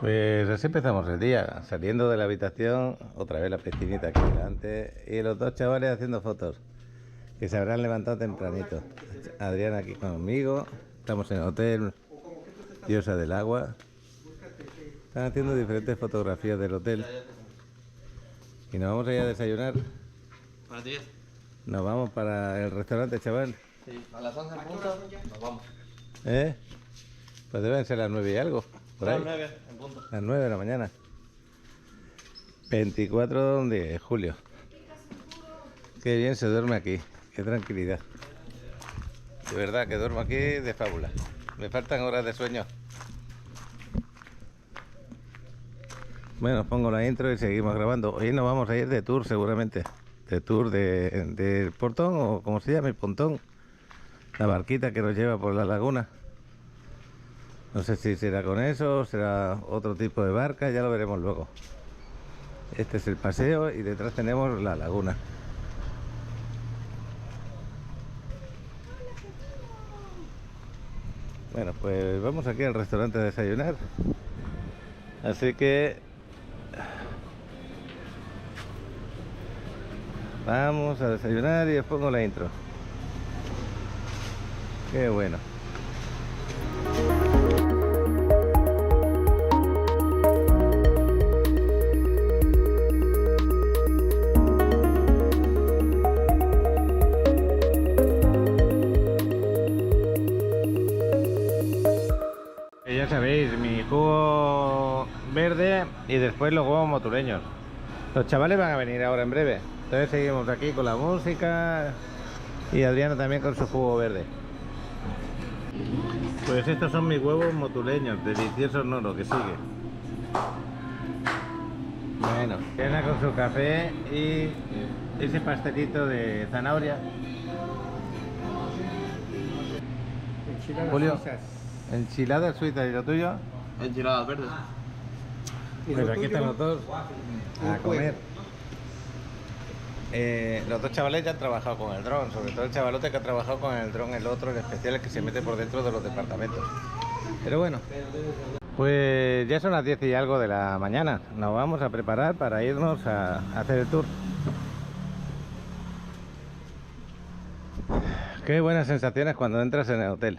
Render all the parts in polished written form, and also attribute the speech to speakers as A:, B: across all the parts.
A: Pues así empezamos el día, saliendo de la habitación, otra vez la piscinita aquí delante y los dos chavales haciendo fotos, que se habrán levantado tempranito. Adrián aquí conmigo, estamos en el hotel Diosa del Agua, están haciendo diferentes fotografías del hotel y nos vamos a ir a desayunar.
B: A las 10.
A: Nos vamos para el restaurante, chaval.
B: Sí, a las 11 en punto nos vamos.
A: Pues deben ser las 9 y algo, por ahí.
B: A las 9 en punto.
A: Las 9 de la mañana. 24 de julio. Qué bien se duerme aquí, qué tranquilidad. De verdad que duermo aquí de fábula. Me faltan horas de sueño. Bueno, os pongo la intro y seguimos grabando. Hoy nos vamos a ir de tour seguramente. De tour de portón, o como se llama, el pontón. La barquita que nos lleva por la laguna. No sé si será con eso, será otro tipo de barca, ya lo veremos luego. Este es el paseo y detrás tenemos la laguna. Bueno, pues vamos aquí al restaurante a desayunar. Así que vamos a desayunar y os pongo la intro. Qué bueno. Ya sabéis, mi jugo verde y después los huevos motuleños. Los chavales van a venir ahora en breve. Entonces seguimos aquí con la música y Adriano también con su jugo verde. Pues estos son mis huevos motuleños, deliciosos, no, lo que sigue. Bueno, Diana con su café y ese pastelito de zanahoria. Julio, enchiladas suizas, ¿y lo tuyo?
B: Enchiladas verdes.
A: Pues aquí están los dos a comer. Los dos chavales ya han trabajado con el dron, sobre todo el chavalote que ha trabajado con el dron, el otro, el especial, el que se mete por dentro de los departamentos. Pero bueno, pues ya son las 10 y algo de la mañana. Nos vamos a preparar para irnos a hacer el tour. Qué buenas sensaciones cuando entras en el hotel.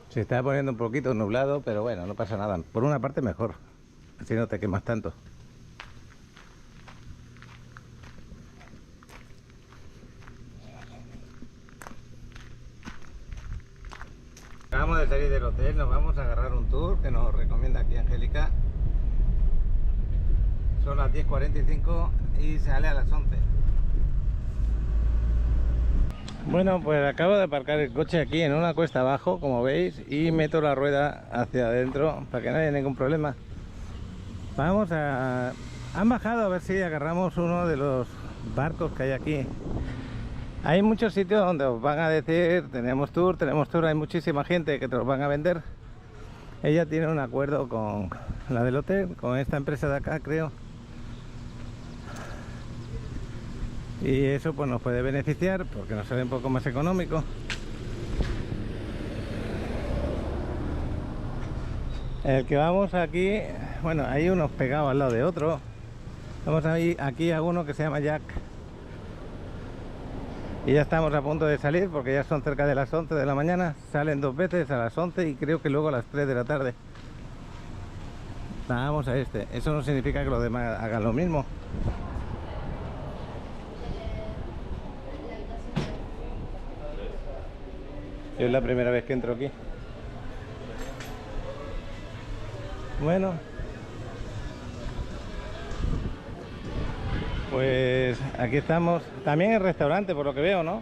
A: Se está poniendo un poquito nublado, pero bueno, no pasa nada. Por una parte mejor, así no te quemas tanto. Acabamos de salir del hotel, nos vamos a agarrar un tour que nos recomienda aquí Angélica. Son las 10:45 y sale a las 11. Bueno, pues acabo de aparcar el coche aquí en una cuesta abajo, como veis, y meto la rueda hacia adentro para que no haya ningún problema. Han bajado a ver si agarramos uno de los barcos que hay aquí. Hay muchos sitios donde os van a decir, tenemos tour, hay muchísima gente que te los van a vender. Ella tiene un acuerdo con la del hotel, con esta empresa de acá, creo. Y eso pues nos puede beneficiar porque nos sale un poco más económico. El que vamos aquí, bueno, hay unos pegados al lado de otro. Vamos a ir aquí a uno que se llama Jack. Y ya estamos a punto de salir porque ya son cerca de las 11 de la mañana. Salen dos veces, a las 11 y creo que luego a las 3 de la tarde. Vamos a este. Eso no significa que los demás hagan lo mismo. Es la primera vez que entro aquí. Bueno, pues aquí estamos. También el restaurante, por lo que veo, ¿no?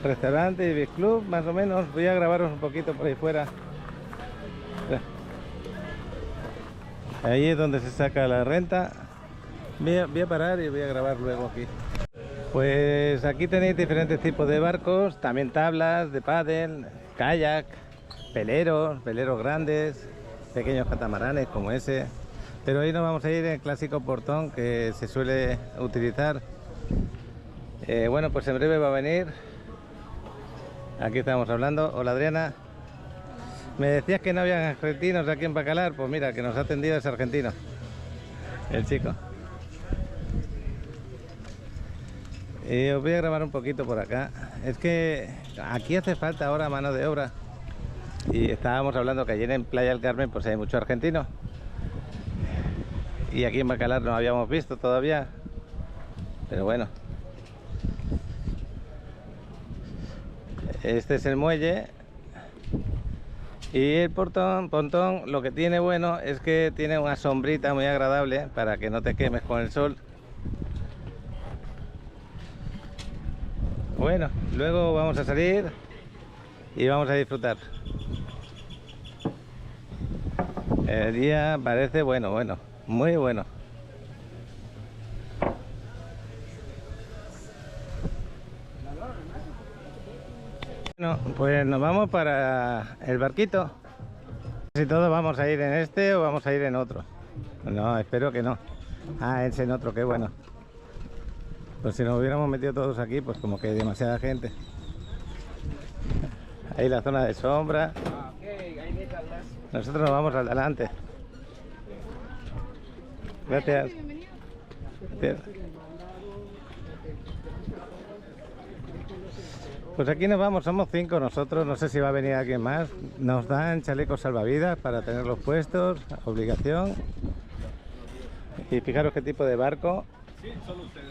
A: Restaurante y beach club, más o menos. Voy a grabaros un poquito por ahí fuera. Ahí es donde se saca la renta. Voy a parar y voy a grabar luego aquí. Pues aquí tenéis diferentes tipos de barcos, también tablas de pádel, kayak, veleros grandes, pequeños catamaranes como ese. Pero hoy nos vamos a ir en el clásico portón que se suele utilizar. Bueno, pues en breve va a venir. Aquí estamos hablando. Hola Adriana. Me decías que no había argentinos aquí en Bacalar, pues mira, que nos ha atendido ese argentino, el chico. Y os voy a grabar un poquito por acá. Es que aquí hace falta ahora mano de obra. Y estábamos hablando que ayer en Playa del Carmen pues hay muchos argentinos. Y aquí en Bacalar no habíamos visto todavía. Pero bueno. Este es el muelle. Y el pontón lo que tiene bueno es que tiene una sombrita muy agradable para que no te quemes con el sol. Bueno, luego vamos a salir y vamos a disfrutar. El día parece bueno, muy bueno. Bueno, pues nos vamos para el barquito. Si todos vamos a ir en este o vamos a ir en otro. No, espero que no. Ah, es en otro, qué bueno. Pues si nos hubiéramos metido todos aquí, pues como que hay demasiada gente. Ahí la zona de sombra. Nosotros nos vamos al delante. Gracias. Gracias. Pues aquí nos vamos, somos 5 nosotros, no sé si va a venir alguien más. Nos dan chalecos salvavidas para tenerlos puestos, obligación. Y fijaros qué tipo de barco.
C: Sí, solo ustedes.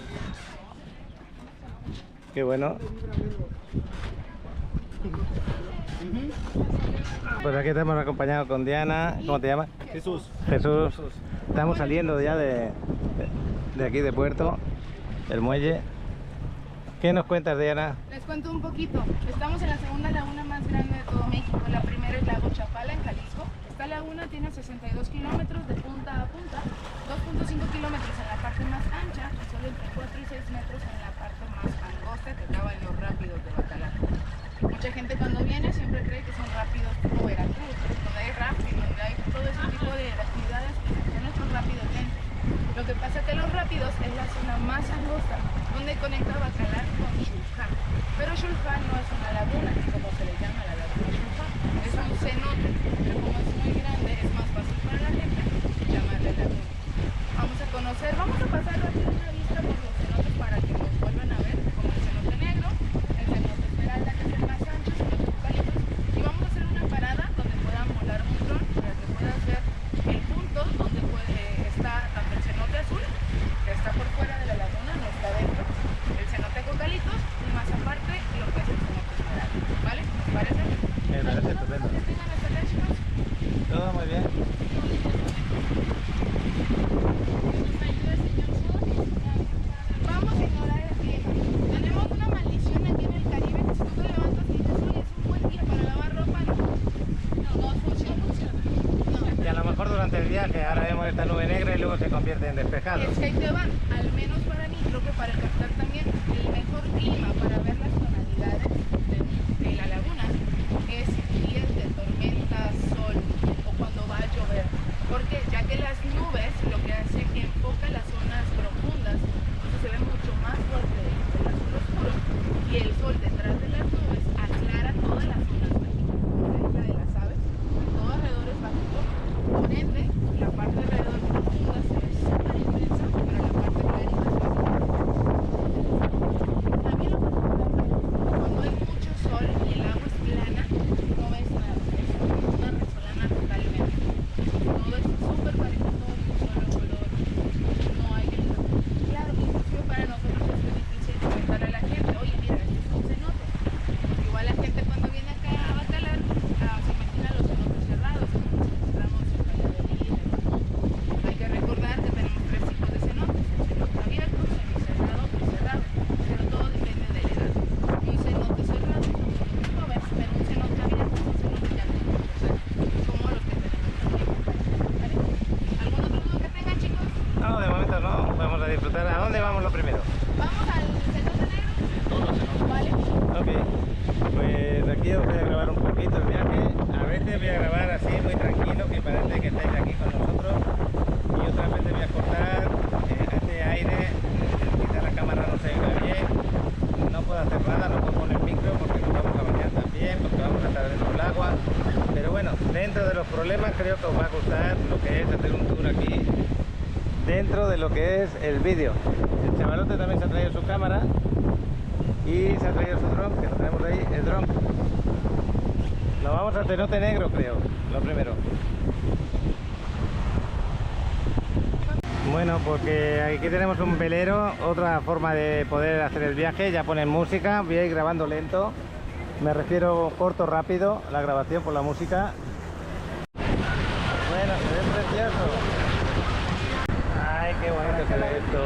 A: Qué bueno. Pues aquí estamos acompañados con Diana. ¿Cómo te llamas?
C: Jesús.
A: Jesús. Estamos saliendo ya de aquí de puerto, el muelle. ¿Qué nos cuentas, Diana?
D: Les cuento un poquito. Estamos en la segunda laguna más grande de todo México. La primera es Lago Chapala, en Jalisco. Esta laguna tiene 62 kilómetros de punta a punta, 2.5 kilómetros en la parte más ancha y solo entre 4 y 6 metros en la parte más angosta que acaba en los rápidos de Bacalar. Mucha gente cuando viene siempre cree que son rápidos tipo Veracruz, donde hay rafting, donde hay todo ese tipo de actividades que son nuestros rápidos lentos. Lo que pasa es que los rápidos es la zona más angosta donde conecta Bacalar con Xulxán. Pero Xulxán no es una laguna, como se le llama la laguna Xulxán. Es un cenote, pero como es muy grande es más fácil para la gente llamarle laguna. Vamos a conocer, vamos a pasar rápido una vista por los cenotes para que nos vuelvan a ver, como el cenote negro, el cenote esmeralda que es el más ancho, el cenote eucaliptos, y vamos a hacer una parada donde puedan volar un dron para que puedas ver el punto donde está tanto el cenote azul, que está por fuera de la laguna, no está dentro, el cenote eucaliptos y más aparte lo que es el cenote esmeralda, ¿vale? ¿Te parece?
A: Me parece estupendo.
D: Que tengan hasta acá, chicos.
A: Todo muy bien.
D: Vamos a ignorar el clima. Tenemos una maldición aquí en el Caribe que si tú te levantas y dices, oye, es un buen día para lavar ropa, no funciona. No.
A: Y a lo mejor durante el viaje ahora vemos esta nube negra y luego se convierte en despejado.
D: Es que ahí te van, al menos para mí, creo que para captar también el mejor clima para ver las tonalidades de la laguna es días de tormenta, sol o cuando va a llover. Porque ya que las nubes lo que hace es que enfoca las zonas profundas, entonces se ve mucho más fuerte el azul oscuro y el sol detrás de las nubes aclara todas las zonas mágicas, como la de las aves, todo alrededor es bajito, por ende la parte alrededor profunda se ve súper intensa, pero la parte clarita se ve. A mí lo particular me gusta
A: problemas, creo que os va a gustar lo que es hacer un tour aquí dentro de lo que es el vídeo. El chavalote también se ha traído su cámara y se ha traído su dron, que lo tenemos ahí, el dron. Lo vamos a cenote negro, creo, lo primero. Bueno, porque aquí tenemos un velero, otra forma de poder hacer el viaje. Ya ponen música, voy a ir grabando lento. Me refiero corto, rápido, la grabación por la música. Bueno, se ve precioso. Ay, qué bonito se ve esto.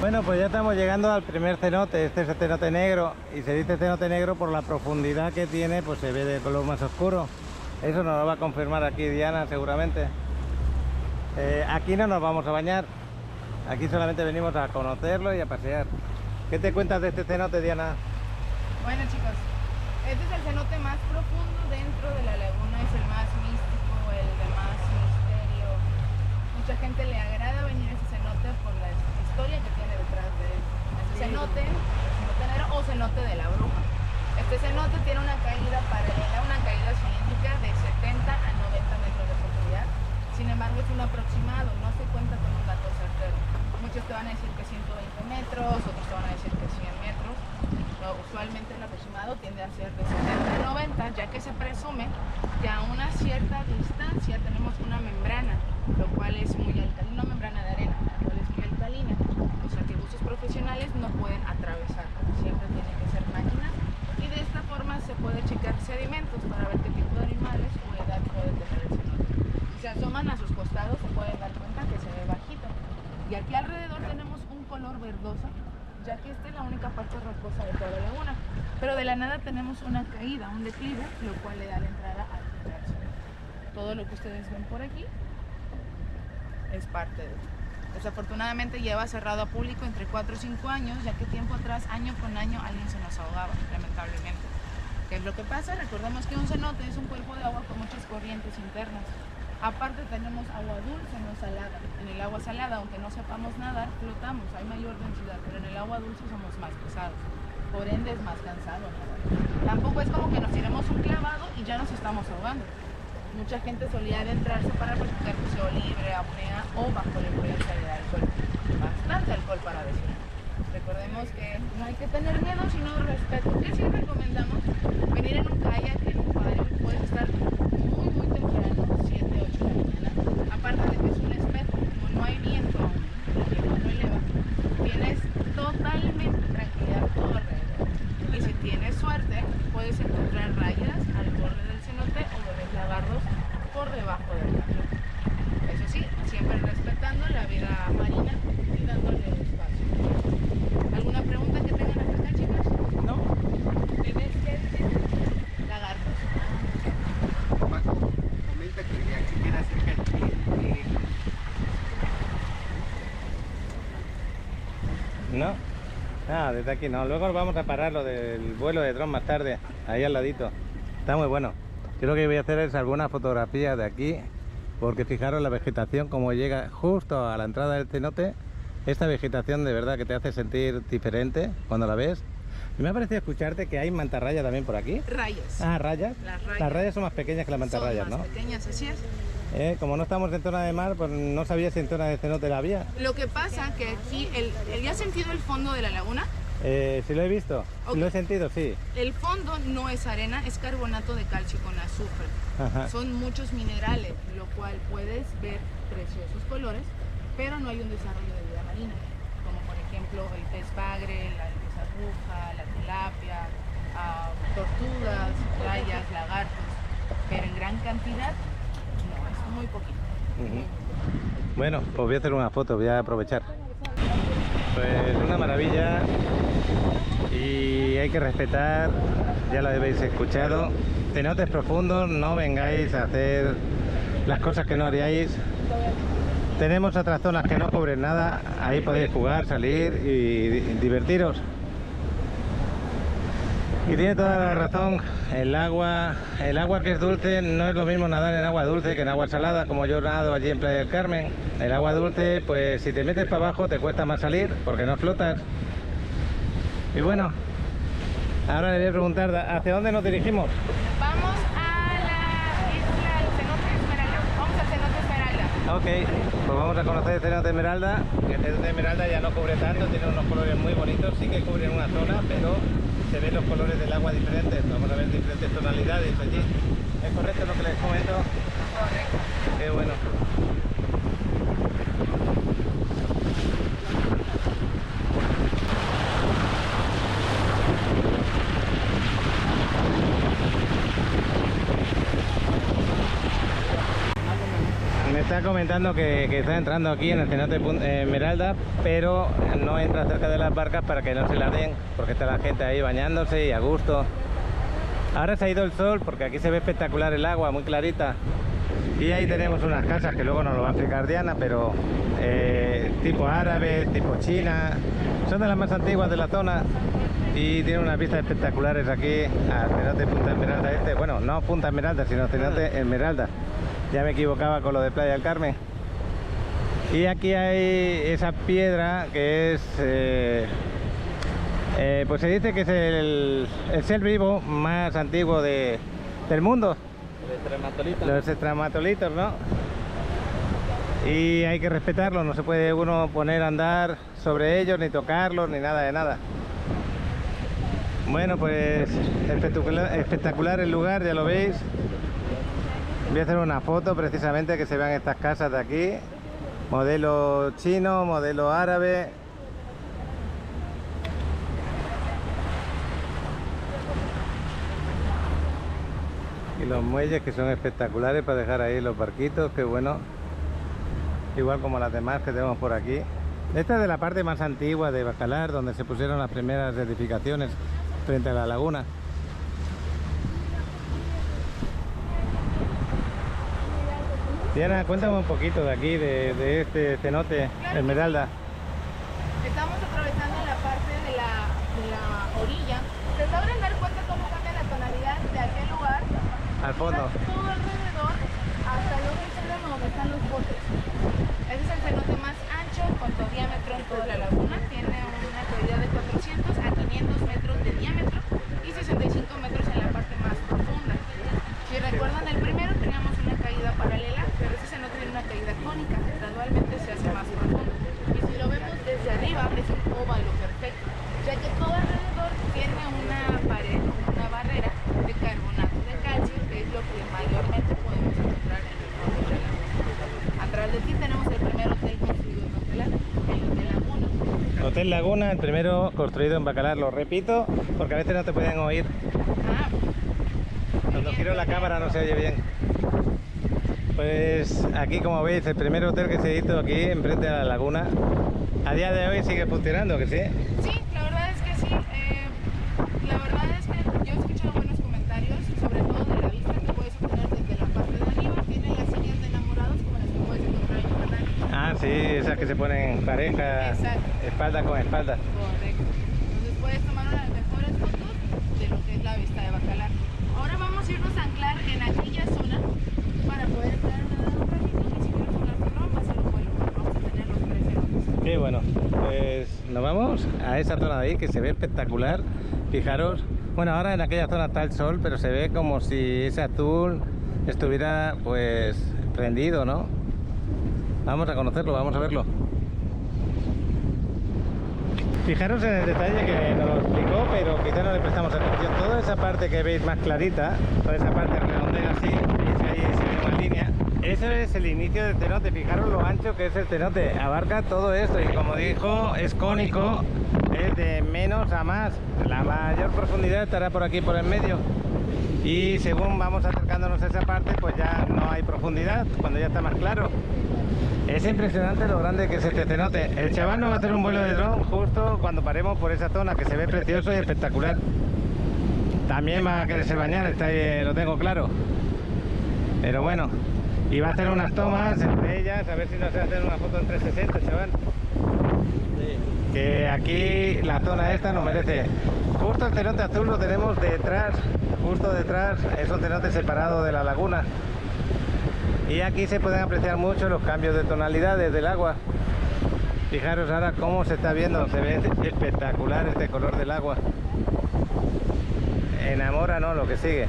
A: Bueno, pues ya estamos llegando al primer cenote. Este es el cenote negro, y se dice cenote negro por la profundidad que tiene, pues se ve de color más oscuro. Eso nos lo va a confirmar aquí Diana seguramente. Aquí no nos vamos a bañar, aquí solamente venimos a conocerlo y a pasear. ¿Qué te cuentas de este cenote, Diana?
D: Bueno, chicos, este es el cenote más profundo dentro de la laguna, es el más místico, el de más misterio. Mucha gente le agrada venir a este cenote por la historia que tiene detrás de él. Este cenote negro o cenote de la bruja. Este cenote tiene una caída paralela, una caída cilíndrica de 70 a 90 metros de profundidad. Sin embargo, es un aproximado, no se cuenta con un dato certero. Muchos te van a decir que 120 metros, otros te van a decir que 100 metros. No, usualmente el aproximado tiende a ser de 70 a 90, ya que se presume que a una cierta distancia tenemos una membrana, lo cual es muy alcalina, una membrana de arena, la cual es muy alcalina. O sea que buceos profesionales no pueden atravesar, siempre tienen que ser máquinas. Y de esta forma se puede checar sedimentos para ver qué tipo de animales o edad puede tener el cenote. Si se asoman a sus costados se pueden dar cuenta que se ve bajito. Y aquí alrededor tenemos un color verdoso, ya que esta es la única parte rocosa de toda la laguna. Pero de la nada tenemos una caída, un declive, lo cual le da la entrada al universo. Todo lo que ustedes ven por aquí es parte de esto. Desafortunadamente lleva cerrado a público entre 4 o 5 años, ya que tiempo atrás, año con año, alguien se nos ahogaba, lamentablemente. ¿Qué es lo que pasa? Recordemos que un cenote es un cuerpo de agua con muchas corrientes internas. Aparte tenemos agua dulce, no salada. En el agua salada, aunque no sepamos nadar, flotamos, hay mayor densidad, pero en el agua dulce somos más pesados. Por ende es más cansado nadar. Tampoco es como que nos tiremos un clavado y ya nos estamos ahogando. Mucha gente solía adentrarse para practicar buceo libre, apnea o bajo la influencia del alcohol. Bastante alcohol para decir. Recordemos que no hay que tener miedo, sino respeto. ¿Qué sí recomendamos? Venir en un kayak, en un paddle, puedes estar muy temprano, 7, 8 de la mañana. Aparte de que es un espejo, como no hay viento aún, el viento no eleva, tienes totalmente tranquilidad todo alrededor. Y si tienes suerte, puedes encontrar rayas al borde del cenote o bebés lagartos por debajo del agua. Eso sí, siempre respetando la vida marina y dándole espacio. ¿Alguna pregunta que tengan hasta acá, chicos?
A: No.
D: ¿Bebés qué dicen? Lagartos.
C: Paco, comenta que si queda cerca de
A: ¿No? Ah, desde aquí no. Luego vamos a parar lo del vuelo de dron más tarde, ahí al ladito. Está muy bueno. Yo lo que voy a hacer es alguna fotografía de aquí, porque fijaros la vegetación como llega justo a la entrada del cenote. Esta vegetación de verdad que te hace sentir diferente cuando la ves. Y me ha parecido escucharte que hay mantarraya también por aquí.
D: Rayas.
A: Ah, rayas.
D: Las
A: Las rayas son más pequeñas que las mantarrayas,
D: son más
A: ¿no?
D: pequeñas, así es.
A: Como no estamos en zona de mar, pues no sabía si en zona de cenote la había.
D: Lo que pasa que aquí, ¿ya has sentido el fondo de la laguna?
A: Sí lo he visto,
D: Ok.
A: lo he sentido, sí.
D: El fondo no es arena, es carbonato de calcio con azufre.
A: Ajá.
D: Son muchos minerales, lo cual puedes ver preciosos colores, pero no hay un desarrollo de vida marina, como por ejemplo el pez bagre, la albiza roja, la tilapia, tortugas, rayas, lagartos, pero en gran cantidad no, es muy poquito.
A: Ujú. Bueno, pues voy a hacer una foto, voy a aprovechar. Pues una maravilla y hay que respetar, ya lo habéis escuchado, cenotes profundos, no vengáis a hacer las cosas que no haríais. Tenemos otras zonas que no cubren nada, ahí podéis jugar, salir y divertiros. Y tiene toda la razón, el agua que es dulce no es lo mismo nadar en agua dulce que en agua salada, como yo nado allí en Playa del Carmen. El agua dulce, pues si te metes para abajo te cuesta más salir porque no flotas. Y bueno, ahora le voy a preguntar, ¿hacia dónde nos dirigimos?
D: Vamos a la isla del cenote Esmeralda. Vamos al cenote Esmeralda.
A: Ok, pues vamos a conocer el cenote Esmeralda. El cenote Esmeralda ya no cubre tanto, tiene unos colores muy bonitos, sí que cubre una zona, pero se ven los colores del agua diferentes. Vamos a ver diferentes tonalidades allí. ¿Es correcto lo que les comento?
D: Correcto.
A: Qué bueno. Me está comentando que está entrando aquí en el cenote Esmeralda, pero no entra cerca de las barcas para que no se la den, porque está la gente ahí bañándose y a gusto. Ahora se ha ido el sol porque aquí se ve espectacular el agua, muy clarita. Y ahí tenemos unas casas que luego nos lo va a explicar Diana, pero tipo árabe, tipo china, son de las más antiguas de la zona y tienen unas vistas espectaculares aquí al cenote Punta Esmeralda este. Bueno, no Punta Esmeralda, sino cenote Esmeralda. Ya me equivocaba con lo de Playa del Carmen. Y aquí hay esa piedra que es... pues se dice que es el ser vivo más antiguo del mundo. Los estramatolitos, ¿no? Y hay que respetarlos, no se puede uno poner a andar sobre ellos, ni tocarlos, ni nada de nada. Bueno, pues espectacular el lugar, ya lo veis. Voy a hacer una foto precisamente que se vean estas casas de aquí. Modelo chino, modelo árabe. Y los muelles que son espectaculares para dejar ahí los barquitos, qué bueno. Igual como las demás que tenemos por aquí. Esta es de la parte más antigua de Bacalar, donde se pusieron las primeras edificaciones frente a la laguna. Diana, cuéntame un poquito de aquí, de este cenote Esmeralda.
D: Estamos atravesando la parte de la orilla. ¿Se sabrán dar cuenta cómo cambia la tonalidad de aquel lugar?
A: Al fondo.
D: Todo alrededor, hasta el otro extremo donde están los botes. Ese es el cenote más ancho, con todo diámetro en toda la laguna. Tiene una cavidad de 400 a 500 metros de diámetro y 65 metros en la parte más profunda. Si recuerdan, el primero teníamos una caída paralela, pero ese cenote tiene una caída cónica, gradualmente se hace más profundo. Y si lo vemos desde arriba, es un óvalo perfecto, ya que todo alrededor tiene una pared, una barrera de carbonato de calcio, que es lo que mayormente podemos encontrar en el fondo de la laguna. Atrás de aquí tenemos el primer hotel construido en Bacalar, el Hotel Laguna.
A: Hotel Laguna, el primero construido en Bacalar, lo repito, porque a veces no te pueden oír. Cuando giro la cámara no se oye bien. Pues aquí, como veis, el primer hotel que se hizo aquí enfrente de la laguna, a día de hoy sigue funcionando, ¿que sí?
D: Sí, la verdad es que sí. La verdad es que yo he escuchado buenos comentarios, sobre todo de la vista que puedes obtener desde la parte de arriba. Tiene las sillas de enamorados como las que puedes encontrar en Yucatán.
A: Ah, sí, esas que se ponen en pareja,
D: Exacto.
A: espalda con espalda.
D: Correcto. Entonces puedes tomar una de las mejores fotos de lo que es la vista de Bacalar. Ahora vamos a irnos a anclar en aquella zona para poder entrar a nadar un ratito, y si quieres volar tu dron va a ser un vuelo. Vamos a tener los 3 cenotes.
A: Qué bueno, pues nos vamos a esa zona de ahí que se ve espectacular. Fijaros, bueno, ahora en aquella zona está el sol, pero se ve como si ese azul estuviera pues prendido, ¿no? Vamos a conocerlo, vamos a verlo. Fijaros en el detalle que nos lo explicó, pero quizá no le prestamos atención. Toda esa parte que veis más clarita, toda esa parte redondela así, veis que ahí se ve una línea. Eso es el inicio del cenote. Fijaros lo ancho que es el cenote. Abarca todo esto y, como dijo, es cónico, es de menos a más. La mayor profundidad estará por aquí, por el medio. Y según vamos acercándonos a esa parte, pues ya no hay profundidad, cuando ya está más claro. Es impresionante lo grande que es este cenote. El chaval nos va a hacer un vuelo de dron justo cuando paremos por esa zona, que se ve precioso y espectacular. También va a quererse bañar, está ahí, lo tengo claro. Pero bueno, y va a hacer unas tomas entre ellas, a ver si nos hace una foto en 360, chaval. Que aquí la zona esta nos merece. Justo el cenote azul lo tenemos detrás, justo detrás, es un cenote separado de la laguna. Y aquí se pueden apreciar mucho los cambios de tonalidades del agua. Fijaros ahora cómo se está viendo, se ve espectacular este color del agua. Enamora, ¿no? Lo que sigue.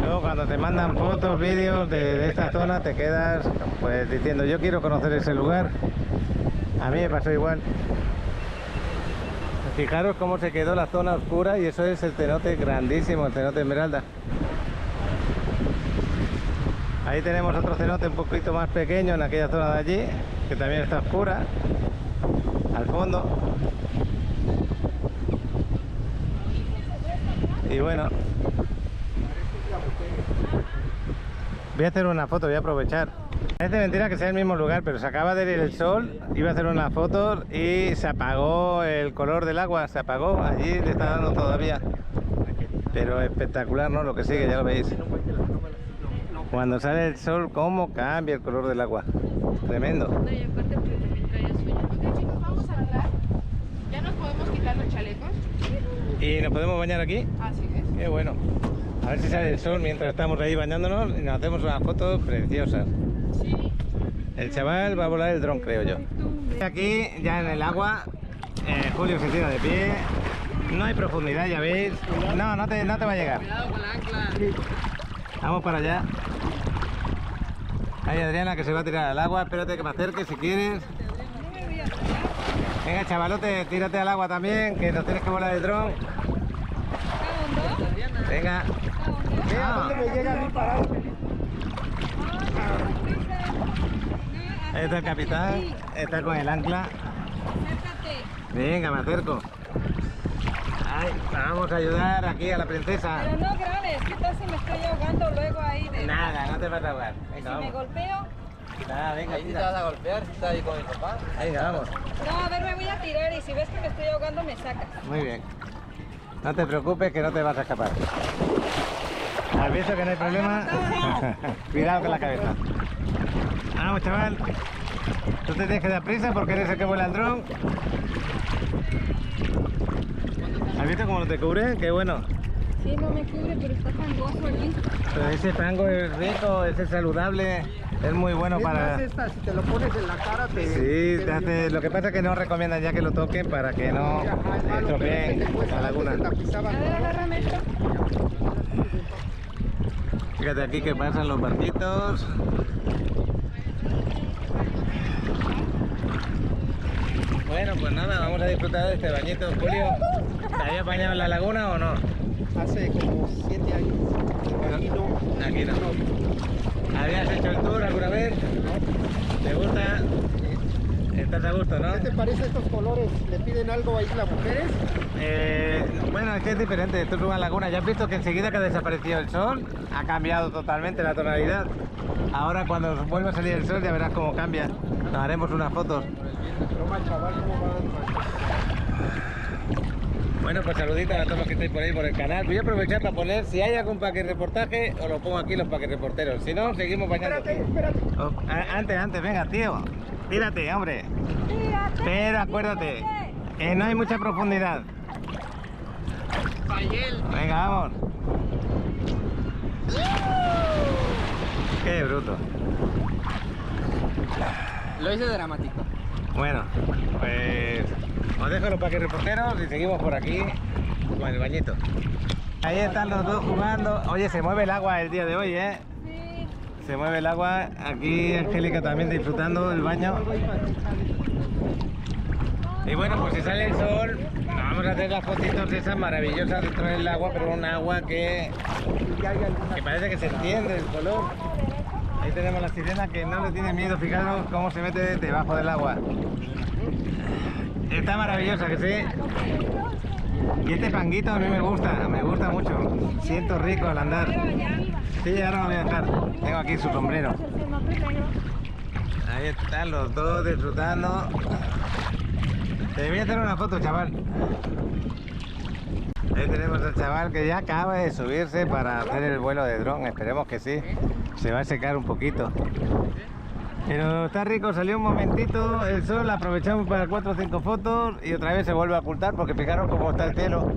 A: Luego cuando te mandan fotos, vídeos de esta zona, te quedas pues diciendo, yo quiero conocer ese lugar. A mí me pasó igual. Fijaros cómo se quedó la zona oscura y eso es el cenote grandísimo, el cenote Esmeralda. Ahí tenemos otro cenote un poquito más pequeño en aquella zona de allí, que también está oscura, al fondo. Y bueno, voy a hacer una foto, voy a aprovechar. Parece mentira que sea el mismo lugar, pero se acaba de ir el sol, iba a hacer unas fotos y se apagó el color del agua, se apagó, allí le está dando todavía. Pero espectacular, ¿no? Lo que sigue, ya lo veis. Cuando sale el sol, cómo cambia el color del agua. Tremendo.
D: No, y aparte porque también trae sueño. Ok, chicos, vamos a andar. Ya nos podemos quitar los chalecos.
A: ¿Y nos podemos bañar aquí?
D: Así es.
A: Qué bueno. A ver si sale el sol mientras estamos ahí bañándonos y nos hacemos unas fotos preciosas.
D: Sí.
A: El chaval va a volar el dron, creo yo. Aquí, ya en el agua, Julio se tira de pie. No hay profundidad, ya veis. No, no te va a llegar.
B: Cuidado con la ancla.
A: Vamos para allá. Hay Adriana que se va a tirar al agua. Espérate que me acerque si quieres. Venga, chavalote, tírate al agua también, que nos tienes que volar el dron. Venga.
C: Vea dónde me llega a mí parado.
A: Ahí está el capitán, está con el ancla. Venga, me acerco. Ay, vamos a ayudar aquí a la princesa.
E: Pero no grabes, ¿qué tal si me estoy ahogando luego ahí de...
A: Nada, no te vas a ahogar.
E: Si
A: Venga,
E: me
A: vamos.
E: golpeo?
A: Nada, venga,
B: Ahí sí te
A: tira.
B: vas a golpear, si estás ahí con mi papá.
A: Venga, vamos.
E: No, a ver, me voy a tirar y si ves que me estoy ahogando me sacas.
A: Muy bien. No te preocupes que no te vas a escapar. Al visto que no hay problema. Cuidado con la cabeza. Vamos, chaval. Tú te tienes que dar prisa porque eres el que vuela el dron. ¿Has visto cómo no te cubre? Qué bueno.
E: Sí, no me cubre, pero está fangoso aquí.
A: Pero ese fango es rico, ese es saludable, es muy bueno
C: Es
A: para...
C: más, esta, si te lo pones en la cara te...
A: Sí, te hace... lo que pasa es que no recomiendan ya que lo toquen para que no estropeen la laguna.
E: A ver, agárrame esto.
A: Fíjate aquí que pasan los barquitos. Bueno, pues nada, vamos a disfrutar de este bañito. Julio, ¿te habías bañado en la laguna o no?
C: Hace como 7 años. Aquí no.
A: Aquí no. ¿Habías hecho el tour alguna vez? ¿Te gusta? ¿Estás a gusto, no?
C: ¿Qué te parece estos colores? ¿Le piden algo ahí las mujeres?
A: Bueno, es que es diferente. Esto es una laguna. Ya has visto que enseguida que ha desaparecido el sol, ha cambiado totalmente la tonalidad. Ahora cuando vuelva a salir el sol ya verás cómo cambia. Nos haremos unas fotos.
C: Broma, chaval, ¿cómo va?
A: Bueno, pues saluditos a todos los que estáis por ahí por el canal. Voy a aprovechar para poner, si hay algún paquete reportaje, os lo pongo aquí los paquetes reporteros. Si no, seguimos bañando.
C: Espérate.
A: Oh, antes, venga, tío. Tírate, hombre. Pero acuérdate, no hay mucha profundidad. Venga, vamos. Qué bruto.
B: Lo hice dramático.
A: Bueno, pues os dejo los paquetes reporteros y seguimos por aquí con el bañito. Ahí están los dos jugando. Oye, se mueve el agua el día de hoy, ¿eh?
E: Sí.
A: Se mueve el agua. Aquí Angélica también disfrutando del baño. Y bueno, pues si sale el sol, nos vamos a hacer las fotitos esas maravillosas dentro del agua, pero un agua que parece que se entiende el color. Ahí tenemos la sirena que no le tiene miedo, fijaros cómo se mete debajo del agua. Está maravillosa, que sí. Y este panguito a mí me gusta mucho. Siento rico al andar. Sí, ahora lo voy a dejar. Tengo aquí su sombrero. Ahí están los dos disfrutando. Te voy a hacer una foto, chaval. Ahí tenemos al chaval que ya acaba de subirse para hacer el vuelo de dron. Esperemos que sí. Se va a secar un poquito. Pero está rico, salió un momentito el sol, aprovechamos para 4 o 5 fotos y otra vez se vuelve a ocultar porque fijaros cómo está el cielo.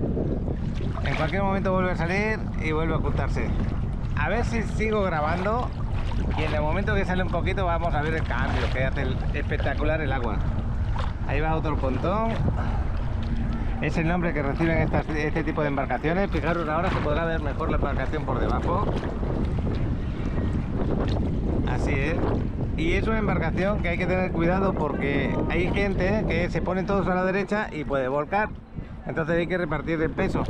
A: En cualquier momento vuelve a salir y vuelve a ocultarse. A ver si sigo grabando Y en el momento que sale un poquito vamos a ver el cambio, que hace espectacular el agua. Ahí va otro pontón. Es el nombre que reciben este tipo de embarcaciones. Fijaros, ahora se podrá ver mejor la embarcación por debajo. Así es. Y es una embarcación que hay que tener cuidado porque hay gente que se pone todos a la derecha y puede volcar. Entonces hay que repartir el peso.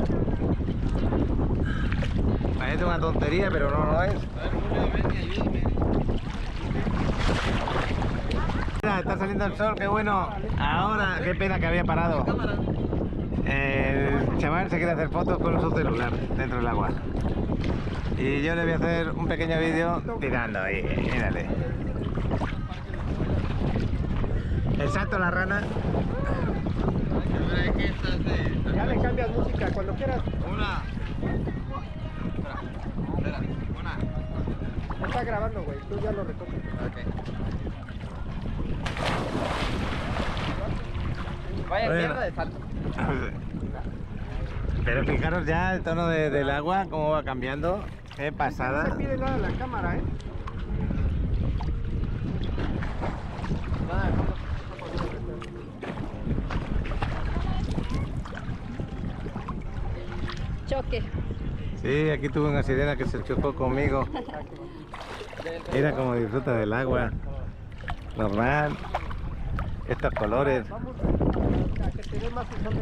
A: Parece una tontería, pero no lo es. Mira, está saliendo el sol, qué bueno. Ahora, qué pena que había parado. El chaval se quiere hacer fotos con su celular dentro del agua. Y yo le voy a hacer un pequeño vídeo tirando ahí, mírale. El salto a la rana.
C: Ya le cambias música cuando quieras.
B: Una. Espera, una.
C: Ya está grabando, güey. Tú ya lo recoges.
B: Vaya
A: Bueno.
B: mierda de salto.
A: Pero fijaros ya el tono del agua, cómo va cambiando. Qué
C: No
A: pasada.
C: se pide nada a la cámara, ¿eh?
E: Choque.
A: Sí, aquí tuve una sirena que se chocó conmigo. Mira cómo disfruta del agua. Normal. Estos colores.
C: Vamos a que te dé más usual.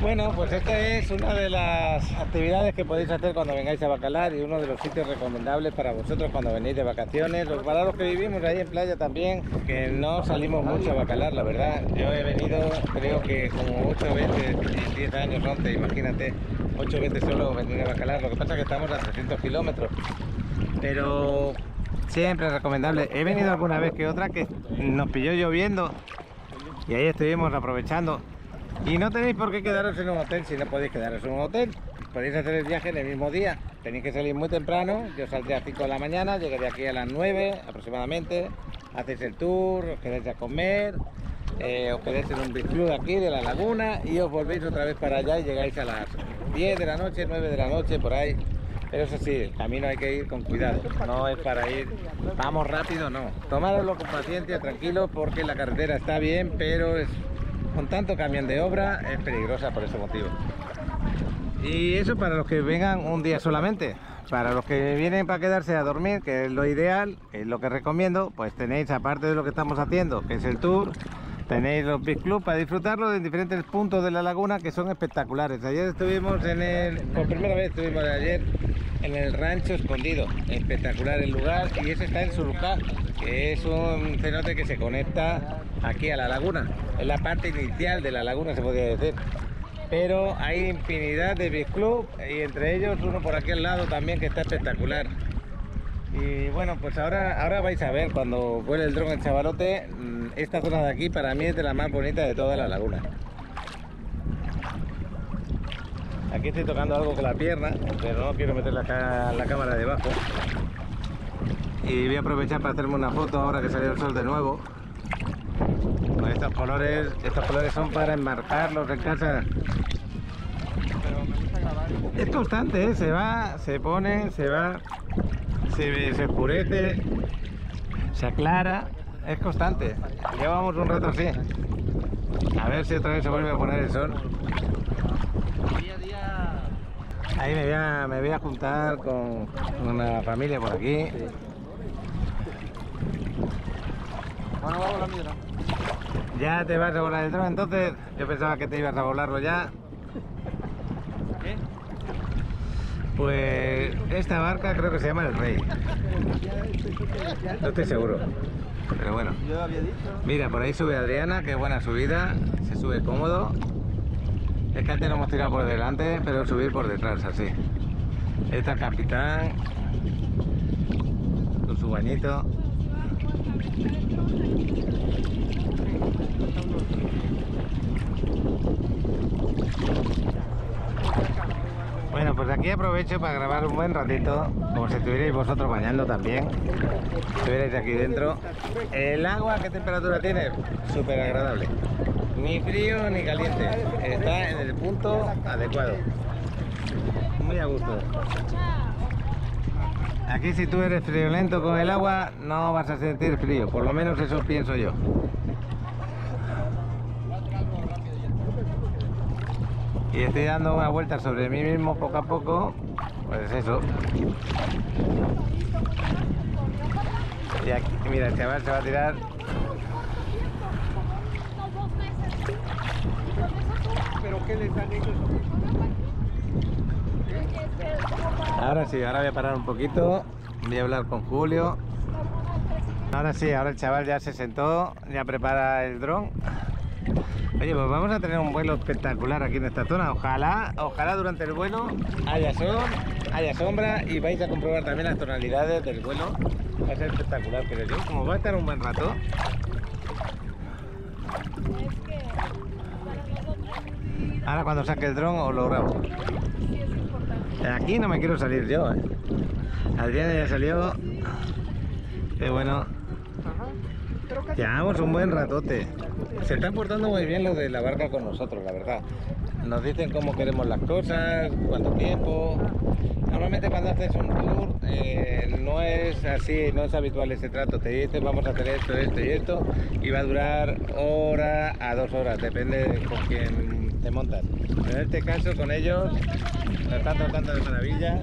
A: Bueno, pues esta es una de las actividades que podéis hacer cuando vengáis a Bacalar y uno de los sitios recomendables para vosotros cuando venís de vacaciones, o para los que vivimos ahí en playa también, que no salimos mucho a Bacalar, la verdad. Yo he venido, creo que como 8 veces, en 10 años, 11, imagínate, 8 veces solo venir a Bacalar. Lo que pasa es que estamos a 300 kilómetros, pero siempre es recomendable. He venido alguna vez que otra que nos pilló lloviendo y ahí estuvimos aprovechando. Y no tenéis por qué quedaros en un hotel si no podéis quedaros en un hotel. Podéis hacer el viaje en el mismo día. Tenéis que salir muy temprano. Yo saldré a 5 de la mañana, llegaré aquí a las 9 aproximadamente. Hacéis el tour, os quedáis a comer, os quedáis en un beach club aquí de la laguna y os volvéis otra vez para allá y llegáis a las 10 de la noche, 9 de la noche, por ahí. Pero eso sí, el camino hay que ir con cuidado. No es para ir, vamos rápido, no. Tomároslo con paciencia, tranquilo, porque la carretera está bien, pero con tanto camión de obra es peligrosa por ese motivo. Y eso para los que vengan un día solamente. Para los que vienen para quedarse a dormir, que es lo ideal, que es lo que recomiendo, pues tenéis, aparte de lo que estamos haciendo, que es el tour, tenéis los Beach Club para disfrutarlo en diferentes puntos de la laguna que son espectaculares. Ayer estuvimos por primera vez estuvimos ayer en el Rancho Escondido. Espectacular el lugar, y ese está en Surujá, que es un cenote que se conecta aquí a la laguna. Es la parte inicial de la laguna, se podría decir. Pero hay infinidad de Beach Club y entre ellos uno por aquí al lado también que está espectacular. Y bueno, pues ahora vais a ver cuando vuele el dron el chavalote. Esta zona de aquí para mí es de la más bonita de toda la laguna. Aquí estoy tocando algo con la pierna, pero no quiero meter la cámara debajo. Y voy a aprovechar para hacerme una foto ahora que salió el sol de nuevo. Con estos colores son para enmarcarlos en casa. Es constante, ¿eh? Se va, se pone, se va, se oscurece, se aclara, es constante. Llevamos un rato así. A ver si otra vez se vuelve a poner el sol. Ahí me voy a juntar con una familia por aquí.
B: Bueno, vamos a la mía.
A: Ya te vas a volar el dron, entonces yo pensaba que te ibas a volarlo ya.
B: ¿Qué?
A: Pues esta barca creo que se llama el Rey. No estoy seguro, pero bueno.
B: Yo había dicho.
A: Mira, por ahí sube Adriana, qué buena subida, se sube cómodo. Es que antes no hemos tirado por delante, pero subir por detrás, así. Está el capitán con su bañito. Bueno, pues aquí aprovecho para grabar un buen ratito, como si estuvierais vosotros bañando también. Estuvierais aquí dentro. El agua, ¿qué temperatura tiene? Súper agradable. Ni frío ni caliente. Está en el punto adecuado. Muy a gusto. Aquí si tú eres friolento con el agua, no vas a sentir frío, por lo menos eso pienso yo. Y estoy dando una vuelta sobre mí mismo poco a poco, pues eso. Y aquí, mira, el chaval se va a tirar.
C: ¿Pero qué les han hecho?
A: Ahora sí, ahora voy a parar un poquito, voy a hablar con Julio. Ahora sí, ahora el chaval ya se sentó, ya prepara el dron. Oye, pues vamos a tener un vuelo espectacular aquí en esta zona. Ojalá durante el vuelo haya sol, haya sombra y vais a comprobar también las tonalidades del vuelo. Va a ser espectacular, pero yo, como va a estar un buen rato. Ahora cuando saque el dron os lo grabo. Aquí no me quiero salir yo, ¿eh? Adriana ya salió. Qué bueno. Llevamos un buen ratote. Se están portando muy bien los de la barca con nosotros, la verdad. Nos dicen cómo queremos las cosas, cuánto tiempo. Normalmente cuando haces un tour no es así, no es habitual ese trato. Te dicen vamos a hacer esto, esto y esto y va a durar hora a 2 horas, depende de con quién te montas. En este caso con ellos nos están tratando de maravilla.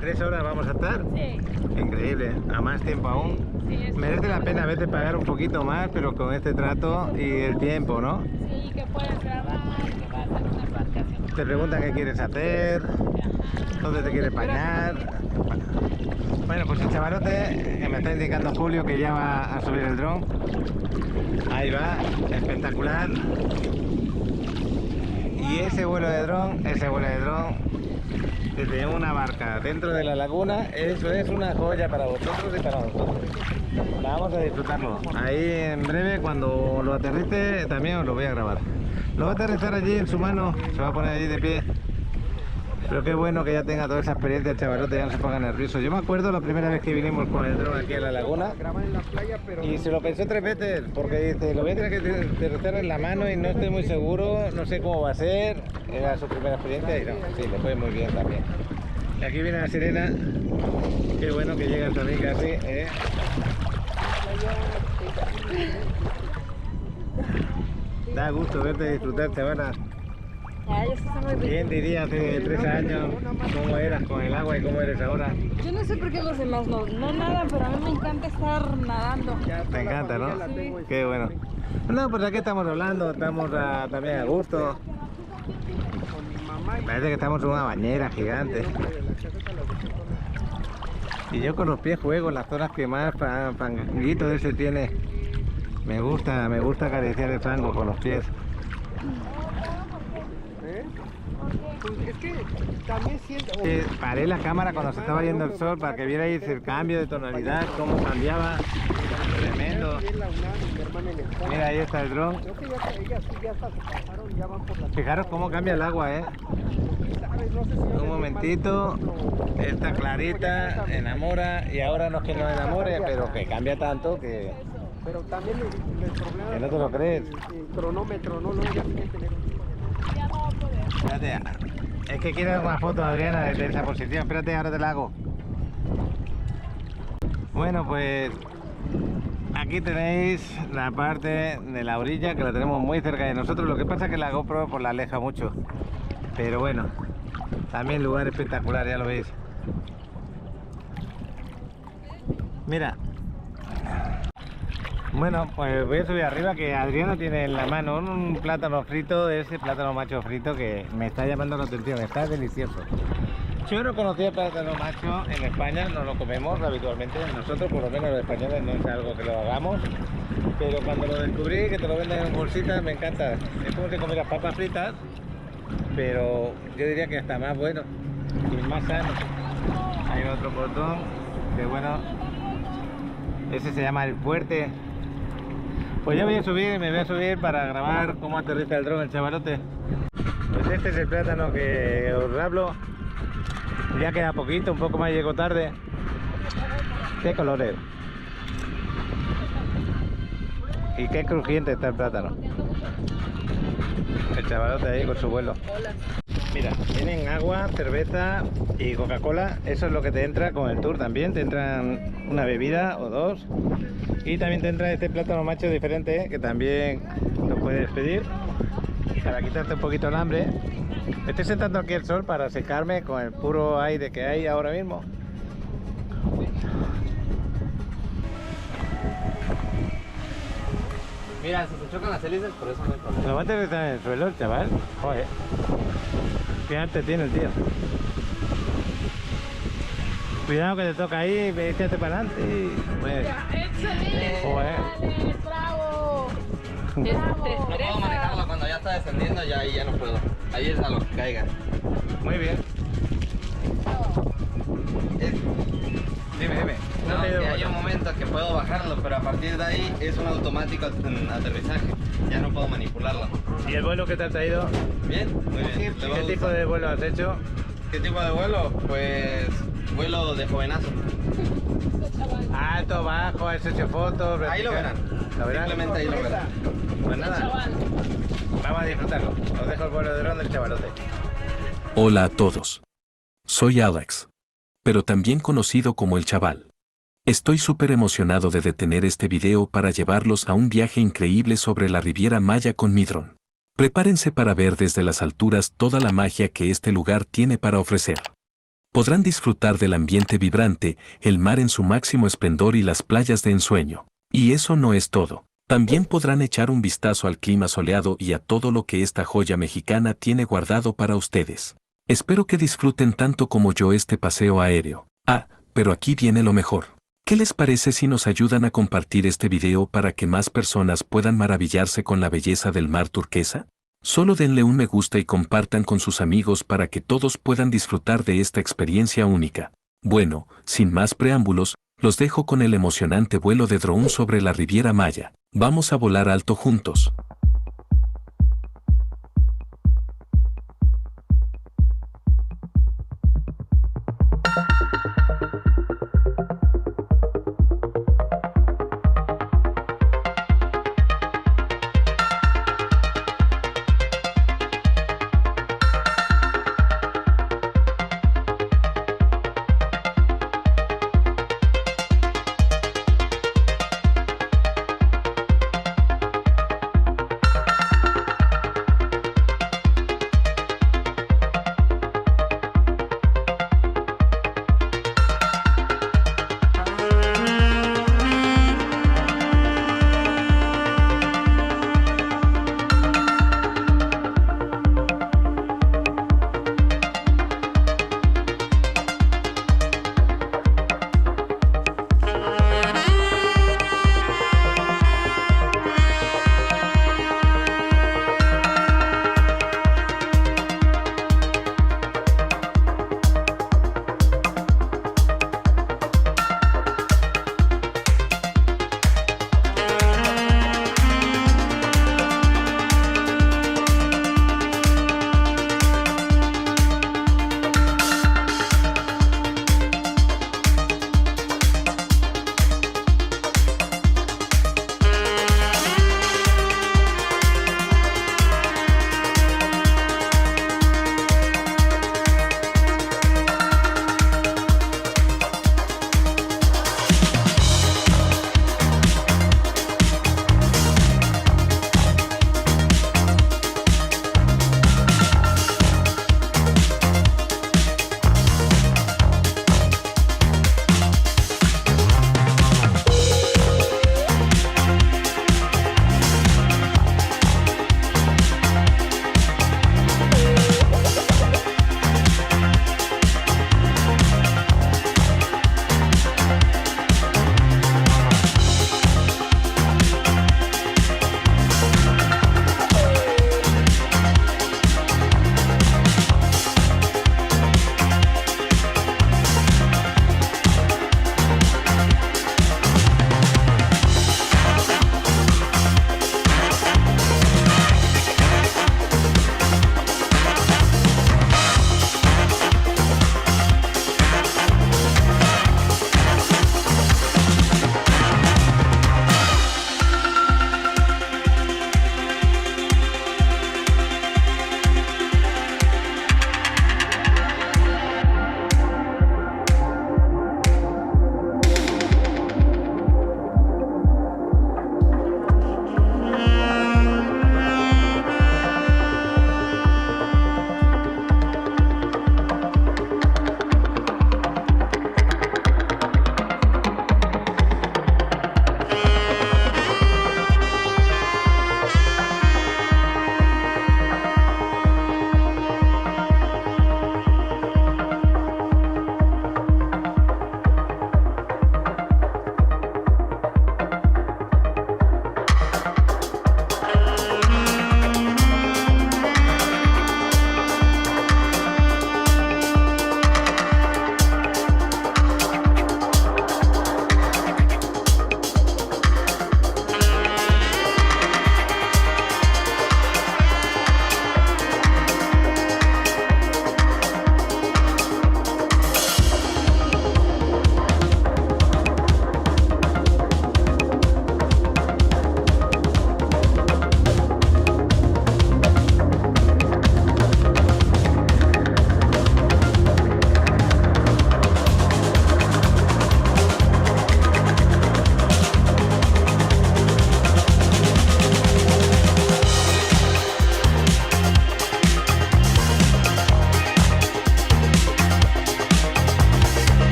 A: 3 horas vamos a estar.
E: Sí.
A: Increíble, a más tiempo aún.
E: Sí,
A: Merece la pena a veces pagar un poquito más, pero con este trato y el tiempo, ¿no?
E: Sí, que puedes grabar, que vas a hacer una embarcación.
A: Te preguntan qué quieres hacer, dónde te quieres bañar. Bueno, pues el chavalote que me está indicando Julio que ya va a subir el dron. Ahí va, espectacular. Y ese vuelo de dron, desde una barca dentro de la laguna, eso es una joya para vosotros y para nosotros. Vamos a disfrutarlo. Ahí en breve, cuando lo aterrice, también os lo voy a grabar. Lo va a aterrizar allí en su mano, se va a poner allí de pie. Pero qué bueno que ya tenga toda esa experiencia el chavalote, ya no se ponga nervioso. Yo me acuerdo la primera vez que vinimos con el dron aquí a la laguna
C: Graban en la playa, pero
A: y se lo pensó 3 veces, porque dice, lo voy a tener que aterrizar en la mano y no estoy muy seguro, no sé cómo va a ser. Era su primera experiencia y no, sí, le fue muy bien también. Y aquí viene la sirena, qué bueno que llegas también casi, ¿eh? Da gusto verte disfrutar, chavala.
E: Ay, eso está muy
A: ¿Quién diría hace 3 años cómo eras con el agua y cómo eres ahora?
E: Yo no sé por qué los demás no nadan, pero a mí me encanta estar nadando.
A: Te encanta, ¿no? Qué bueno. No, pues aquí estamos hablando, estamos también a gusto.
C: con mi mamá y
A: Parece que estamos en una bañera gigante. Y yo con los pies juego en las zonas que más fanguito de ese tiene. Me gusta acariciar el fango con los pies.
C: Pues es que también siento...
A: Paré la cámara cuando se estaba yendo el sol para que vierais el cambio de tonalidad, cómo cambiaba. Tremendo. Mira, ahí está el dron.
C: Creo que ellas sí ya hasta se pasaron, ya van por la...
A: Fijaros cómo cambia el agua, ¿eh?
C: ¿Sabes? No sé si
A: Un momentito, está clarita, enamora, y ahora no es que no enamore, pero que cambia tanto que...
C: Pero también el problema...
A: Que no te lo crees.
C: El cronómetro, no, ya tiene que tener un...
A: Espérate, es que quiero una foto, Adriana, desde esa posición. Espérate, ahora te la hago. Bueno, pues aquí tenéis la parte de la orilla que la tenemos muy cerca de nosotros. Lo que pasa es que la GoPro pues la aleja mucho. Pero bueno, también lugar espectacular, ya lo veis. Mira. Bueno, pues voy a subir arriba, que Adriana tiene en la mano un plátano frito, ese plátano macho frito que me está llamando la atención, está delicioso. Yo no conocía el plátano macho en España, no lo comemos habitualmente, nosotros por lo menos los españoles no es algo que lo hagamos, pero cuando lo descubrí, que te lo venden en bolsitas, me encanta. Es como si comieras papas fritas, pero yo diría que está más bueno y más sano. Hay otro botón, que bueno, ese se llama el fuerte. Pues ya me voy a subir para grabar cómo aterriza el dron el chavalote. Pues este es el plátano que os hablo. Ya queda poquito, un poco más, llego tarde. Qué colores. Y qué crujiente está el plátano. El chavalote ahí con su vuelo. Mira, tienen agua, cerveza y Coca-Cola. Eso es lo que te entra con el tour también. Te entran una bebida o dos. Y también te entra este plátano macho diferente, que también lo puedes pedir para quitarte un poquito el hambre. Me estoy sentando aquí al sol para secarme con el puro aire que hay ahora mismo.
B: Mira, si se chocan las hélices, por eso no hay problema.
A: Lo va a aterrizar en el suelo el chaval. Joder. Qué arte tiene el tío. Cuidado que te toca ahí, échate para adelante y... Pues,
E: ¡Excelente!
A: joder.
E: Alex, ¡bravo!
B: No puedo manejarlo cuando ya está descendiendo, ya ahí ya no puedo. Ahí es a lo que caiga.
A: Muy bien. Dime.
B: No,
A: te he ido
B: que hay
A: bueno.
B: un momento que puedo bajarlo, pero a partir de ahí es un automático aterrizaje. Ya no puedo manipularlo.
A: ¿Y el vuelo que te ha traído?
B: Bien, muy bien. ¿Te va a
A: ¿Qué tipo
B: gustar?
A: de vuelo has hecho?
B: ¿Qué tipo de vuelo? Pues vuelo de jovenazo.
A: Alto, bajo, has hecho fotos.
B: Ahí lo verán.
A: ¿Lo verán?
B: Simplemente ahí lo verán.
A: Pues nada, vamos a disfrutarlo. Os dejo el vuelo de dron del chavalote.
F: Hola a todos. Soy Alex, pero también conocido como el chaval. Estoy súper emocionado de detener este video para llevarlos a un viaje increíble sobre la Riviera Maya con mi dron. Prepárense para ver desde las alturas toda la magia que este lugar tiene para ofrecer. Podrán disfrutar del ambiente vibrante, el mar en su máximo esplendor y las playas de ensueño. Y eso no es todo. También podrán echar un vistazo al clima soleado y a todo lo que esta joya mexicana tiene guardado para ustedes. Espero que disfruten tanto como yo este paseo aéreo. Ah, pero aquí viene lo mejor. ¿Qué les parece si nos ayudan a compartir este video para que más personas puedan maravillarse con la belleza del mar turquesa? Solo denle un me gusta y compartan con sus amigos para que todos puedan disfrutar de esta experiencia única. Bueno, sin más preámbulos, los dejo con el emocionante vuelo de dron sobre la Riviera Maya. Vamos a volar alto juntos.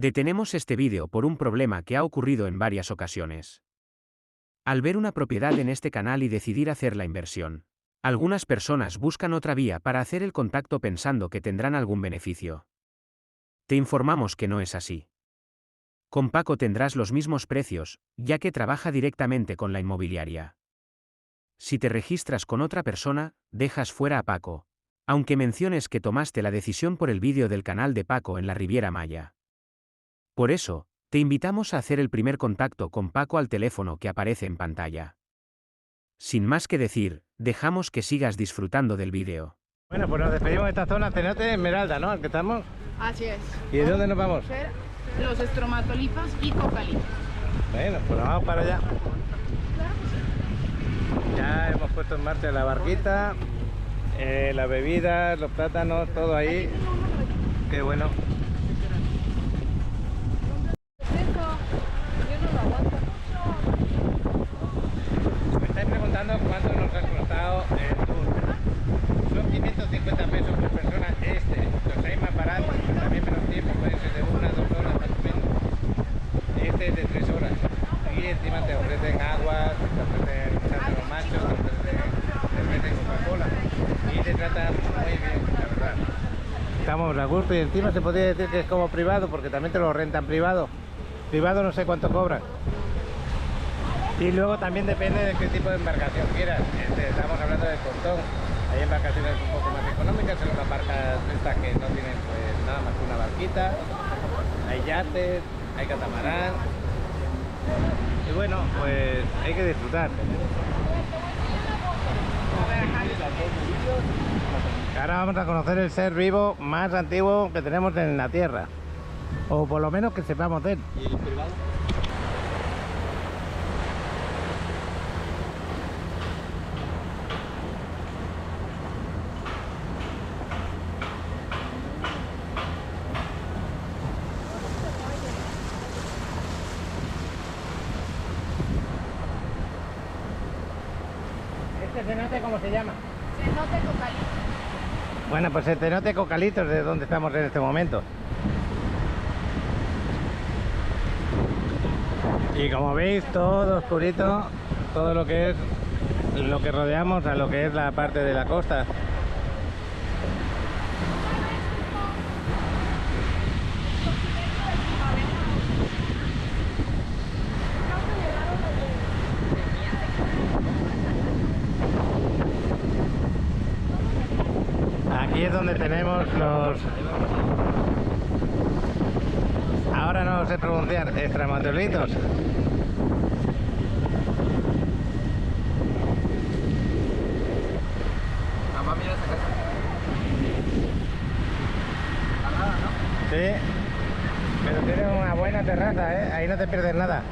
G: Detenemos este vídeo por un problema que ha ocurrido en varias ocasiones. Al ver una propiedad en este canal y decidir hacer la inversión, algunas personas buscan otra vía para hacer el contacto pensando que tendrán algún beneficio. Te informamos que no es así. Con Paco tendrás los mismos precios, ya que trabaja directamente con la inmobiliaria. Si te registras con otra persona, dejas fuera a Paco, aunque menciones que tomaste la decisión por el vídeo del canal de Paco en la Riviera Maya. Por eso, te invitamos a hacer el primer contacto con Paco al teléfono que aparece en pantalla. Sin más que decir, dejamos que sigas disfrutando del vídeo.
A: Bueno, pues nos despedimos de esta zona, cenote Esmeralda, ¿no? ¿Al que estamos?
D: Así es.
A: ¿Y de dónde nos vamos?
D: Los estromatolitos y cocalitos.
A: Bueno, pues nos vamos para allá. Ya hemos puesto en marcha la barquita, las bebidas, los plátanos, todo ahí. Qué bueno. Me estáis preguntando cuánto nos ha costado el tour. Son 550 pesos por persona Los hay más baratos, también menos tiempo, pueden ser de 1 a 2 horas más o menos. Este es de 3 horas. Aquí encima te ofrecen agua, te ofrecen los machos, te ofrecen Coca-Cola y te tratan muy bien, la verdad. Estamos a gusto y encima se podría decir que es como privado porque también te lo rentan privado. Privado no sé cuánto cobran. Y luego también depende de qué tipo de embarcación quieras. Estamos hablando de pontón. Hay embarcaciones un poco más económicas, son las barcas estas que no tienen pues nada más que una barquita. Hay yates, hay catamarán. Y bueno, pues hay que disfrutar. Ahora vamos a conocer el ser vivo más antiguo que tenemos en la Tierra. O por lo menos que sepamos de él.
B: ¿Y el privado?
A: ¿Este cenote cómo se llama?
D: Cenote cocalitos.
A: Bueno, pues el cenote Cocalitos, de donde estamos en este momento. Y como veis, todo oscurito, todo lo que es lo que rodeamos a lo que es la parte de la costa. Aquí es donde tenemos los... Ahora no sé pronunciar, estromatolitos.
B: Mamá, mira esa casa.
A: Sí, pero tiene una buena terraza, ¿eh? Ahí no te pierdes nada.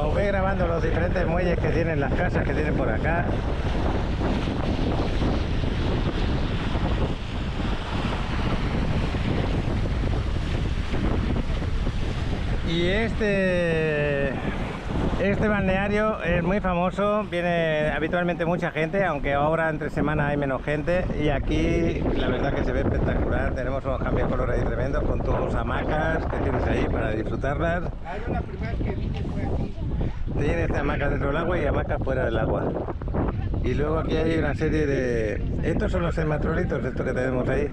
A: Os voy grabando los diferentes muelles que tienen las casas que tienen por acá. Y este balneario es muy famoso, viene habitualmente mucha gente, aunque ahora entre semana hay menos gente. Y aquí la verdad que se ve espectacular, tenemos unos cambios de color ahí tremendos con tus hamacas que tienes ahí para disfrutarlas.
C: Hay una primera que vine fue aquí.
A: Tienes hamacas dentro del agua y hamacas fuera del agua. Y luego aquí hay una serie de... Estos son los estromatolitos, estos que tenemos ahí.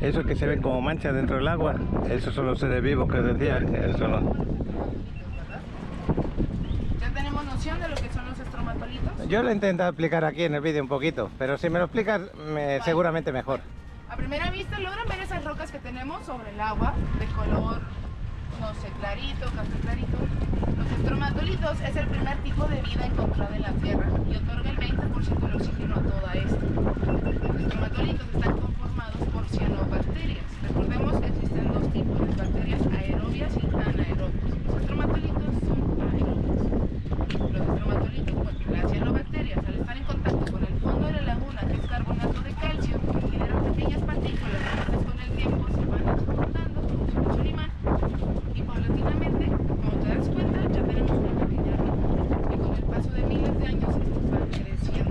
A: Esos que se ven como manchas dentro del agua, esos son los seres vivos que os decía. Eso no.
D: ¿Ya tenemos noción de lo que son los estromatolitos?
A: Yo lo he intentado explicar aquí en el vídeo un poquito, pero si me lo explicas seguramente mejor.
D: A primera vista logran ver esas rocas que tenemos sobre el agua, de color, no sé, clarito, café clarito. Los estromatolitos es el primer tipo de vida encontrada en la Tierra y otorga el 20% del oxígeno a toda esta. Los estromatolitos están conformados por cianobacterias. Recordemos que existen dos tipos de bacterias, aerobias y anaerobias. Los estromatolitos son aerobios. Los estromatolitos, bueno, las cianobacterias, al estar en contacto con el fondo de la laguna, que es carbonato de calcio, generan pequeñas partículas que con el tiempo se van transportando como si fuese un imán y paulatinamente, como te das cuenta, ya tenemos una pequeña red. Y con el paso de miles de años, estos van creciendo.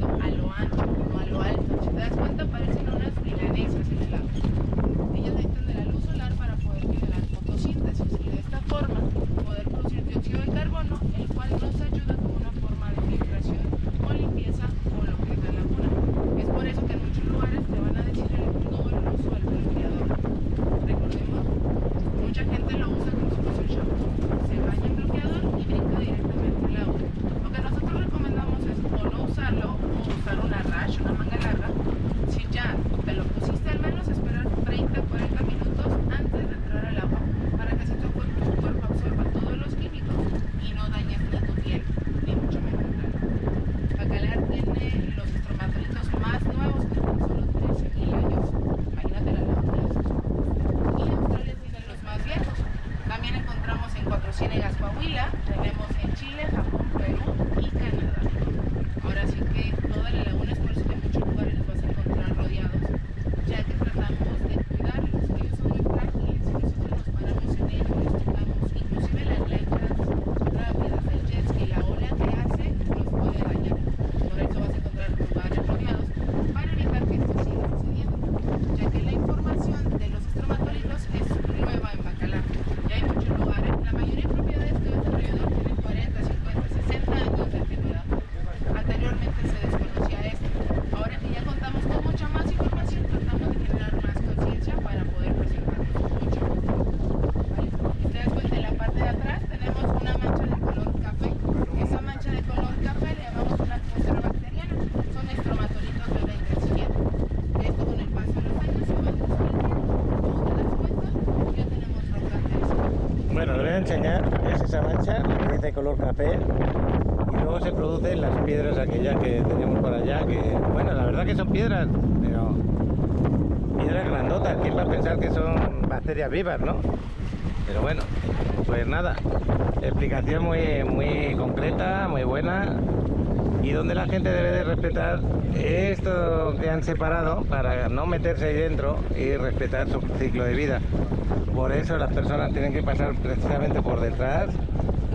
A: enseñar es esa mancha, la que dice color café, y luego se producen las piedras aquellas que tenemos por allá, que bueno, la verdad que son piedras, pero piedras grandotas. ¿Quién va a pensar que son bacterias vivas, no? Pero bueno, pues nada, explicación muy concreta, muy buena, y donde la gente debe de respetar esto que han separado para no meterse ahí dentro y respetar su ciclo de vida. Por eso las personas tienen que pasar precisamente por detrás,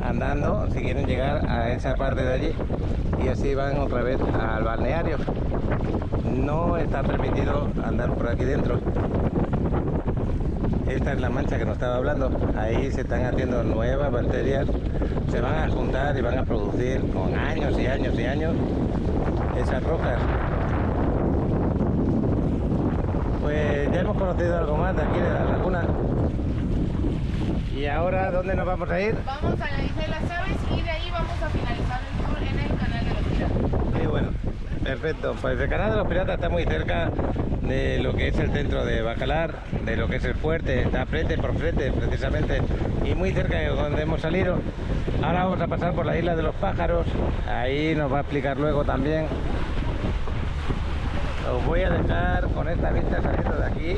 A: andando, si quieren llegar a esa parte de allí, y así van otra vez al balneario. No está permitido andar por aquí dentro. Esta es la mancha que nos estaba hablando. Ahí se están haciendo nuevas bacterias, se van a juntar y van a producir con años y años y años esas rocas. Pues ya hemos conocido algo más de aquí de la laguna. Y ahora, ¿dónde nos vamos a ir?
D: Vamos a la Isla de las Aves y de ahí vamos a finalizar el tour en el Canal de los Piratas.
A: Muy bueno, perfecto. Pues el Canal de los Piratas está muy cerca de lo que es el centro de Bacalar, de lo que es el fuerte, está frente por frente precisamente, y muy cerca de donde hemos salido. Ahora vamos a pasar por la Isla de los Pájaros, ahí nos va a explicar luego también. Os voy a dejar con esta vista saliendo de aquí.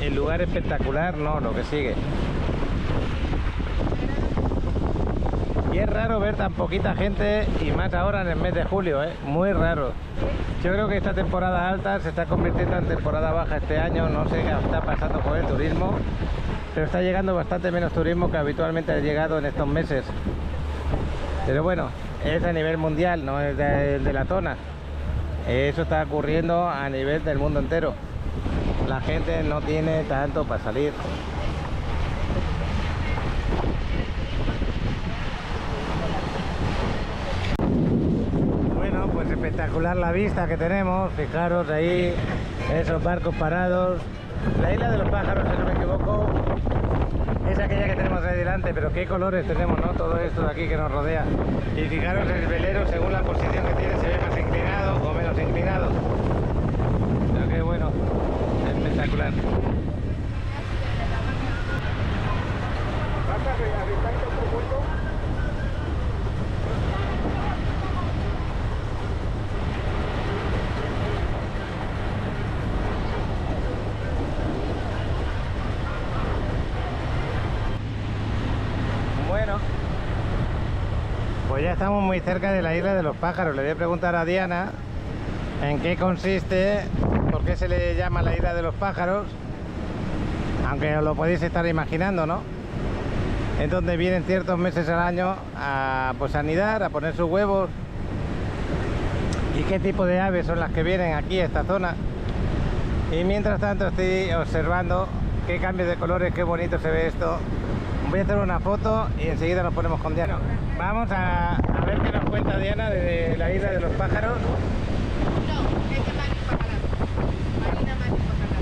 A: El lugar espectacular, no, lo que sigue. Y es raro ver tan poquita gente, y más ahora en el mes de julio, muy raro. Yo creo que esta temporada alta se está convirtiendo en temporada baja este año. No sé qué está pasando con el turismo, pero está llegando bastante menos turismo que habitualmente ha llegado en estos meses. Pero bueno, es a nivel mundial, no es de la zona. Eso está ocurriendo a nivel del mundo entero. La gente no tiene tanto para salir. Bueno, pues espectacular la vista que tenemos. Fijaros ahí, esos barcos parados. La Isla de los Pájaros, si no me equivoco, es aquella que tenemos ahí delante, pero qué colores tenemos, ¿no? Todo esto de aquí que nos rodea. Y fijaros, el velero, según la posición que tiene, se ve más inclinado o menos inclinado. Pero qué bueno, espectacular. Bueno, pues ya estamos muy cerca de la Isla de los Pájaros. Le voy a preguntar a Diana en qué consiste, por qué se le llama la Isla de los Pájaros, aunque os lo podéis estar imaginando, ¿no? Es donde vienen ciertos meses al año a, pues, a anidar, a poner sus huevos. Y qué tipo de aves son las que vienen aquí a esta zona. Y mientras tanto estoy observando qué cambios de colores, qué bonito se ve esto. Voy a hacer una foto y enseguida nos ponemos con Diana. Vamos a ver qué nos cuenta Diana de la Isla de los Pájaros.
D: No, es de Mari Bacalar. Marina Mari Bacalar.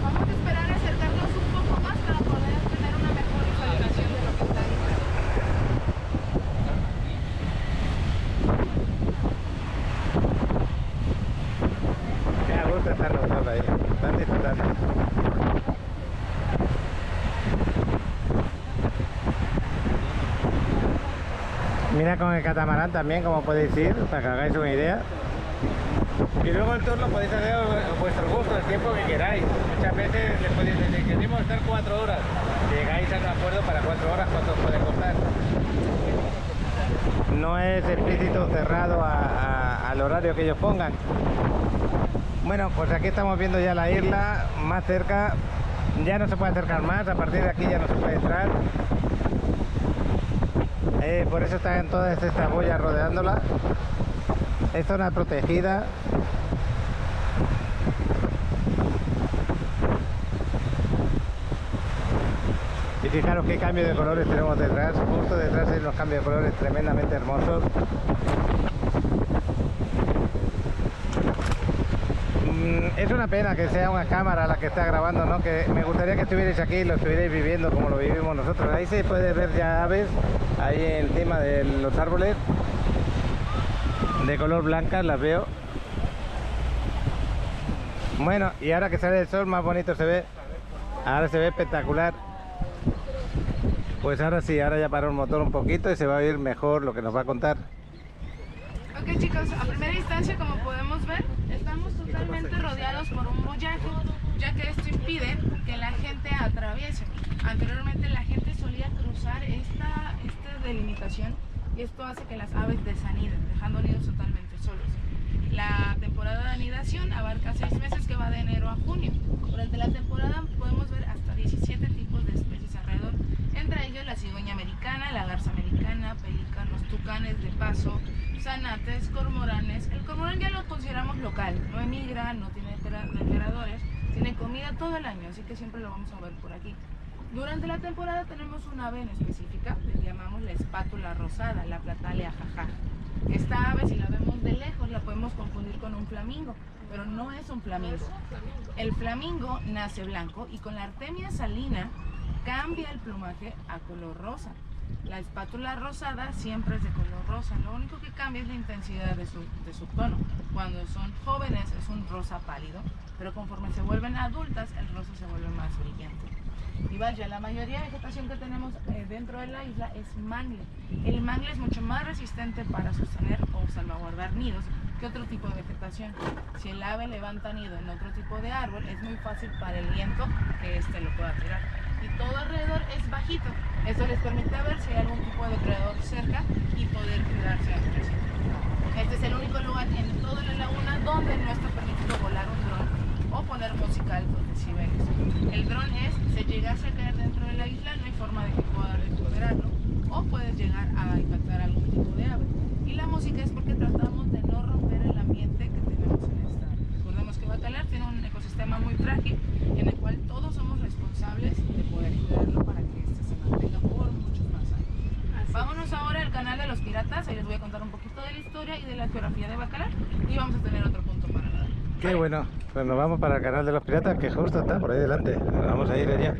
D: Vamos a esperar a acercarnos un poco más para poder tener una mejor visualización de lo que está ahí.
A: Me da gusto estar los dos ahí, están disfrutando. Mira con el catamarán también, como podéis ir, para que hagáis una idea. Y luego el tour lo podéis hacer a vuestro gusto, el tiempo que queráis. Muchas veces les podéis decir que queremos estar 4 horas. Llegáis a un acuerdo para 4 horas, cuánto os puede costar. No es explícito, cerrado al horario que ellos pongan. Bueno, pues aquí estamos viendo ya la isla más cerca. Ya no se puede acercar más, a partir de aquí ya no se puede entrar. Por eso están todas estas boyas rodeándola. Es zona protegida. Y fijaros qué cambio de colores tenemos detrás. Justo detrás hay unos cambios de colores tremendamente hermosos. Es una pena que sea una cámara la que está grabando, ¿no? Que me gustaría que estuvierais aquí y lo estuvierais viviendo como lo vivimos nosotros. Ahí se puede ver ya aves, ahí encima de los árboles, de color blanca, las veo. Bueno, y ahora que sale el sol, más bonito se ve. Ahora se ve espectacular. Pues ahora sí, ahora ya paró el motor un poquito y se va a oír mejor lo que nos va a contar.
D: Ok chicos, a primera instancia, como podemos ver, estamos totalmente rodeados por un follaje, ya que esto impide que la gente atraviese. Anteriormente la gente solía cruzar esta delimitación y esto hace que las aves desaniden, dejando nidos totalmente solos. La temporada de anidación abarca 6 meses, que va de enero a junio. Durante la temporada podemos ver hasta 17 tipos de especies alrededor, entre ellos la cigüeña americana, la garza americana, pelícanos, tucanes de paso, zanates, cormoranes. El cormorán ya lo consideramos local, no emigra, no tiene depredadores, tiene comida todo el año, así que siempre lo vamos a ver por aquí. Durante la temporada tenemos un ave en específica, le llamamos la espátula rosada, la Platalea jaja. Esta ave, si la vemos de lejos, la podemos confundir con un flamingo, pero no es un flamingo. El flamingo nace blanco y con la artemia salina cambia el plumaje a color rosa. La espátula rosada siempre es de color rosa, lo único que cambia es la intensidad de su tono. Cuando son jóvenes es un rosa pálido, pero conforme se vuelven adultas el rosa se vuelve más brillante. Y vaya, la mayoría de vegetación que tenemos dentro de la isla es mangle. El mangle es mucho más resistente para sostener o salvaguardar nidos que otro tipo de vegetación. Si el ave levanta nido en otro tipo de árbol, es muy fácil para el viento que éste lo pueda tirar. Y todo alrededor es bajito. Eso les permite ver si hay algún tipo de depredador cerca y poder cuidarse entre sí. Este es el único lugar en toda la laguna donde no está permitido volar un dron o poner música a altos decibeles. El dron se llegase a caer dentro de la isla, no hay forma de que pueda recuperarlo, o puedes llegar a impactar algún tipo de ave. Y la música es porque tratamos de no romper el ambiente que tenemos en esta. Recordemos que Bacalar tiene un ecosistema muy frágil en el cual todos somos responsables de poder cuidarlo para que este se mantenga por muchos más años. Vámonos ahora al canal de los piratas, ahí les voy a contar un poquito de la historia y de la geografía de Bacalar y vamos a tener otro punto para nadar.
A: Qué bueno, pues nos vamos para el canal de los piratas, que justo está por ahí delante. Vamos a ir allá.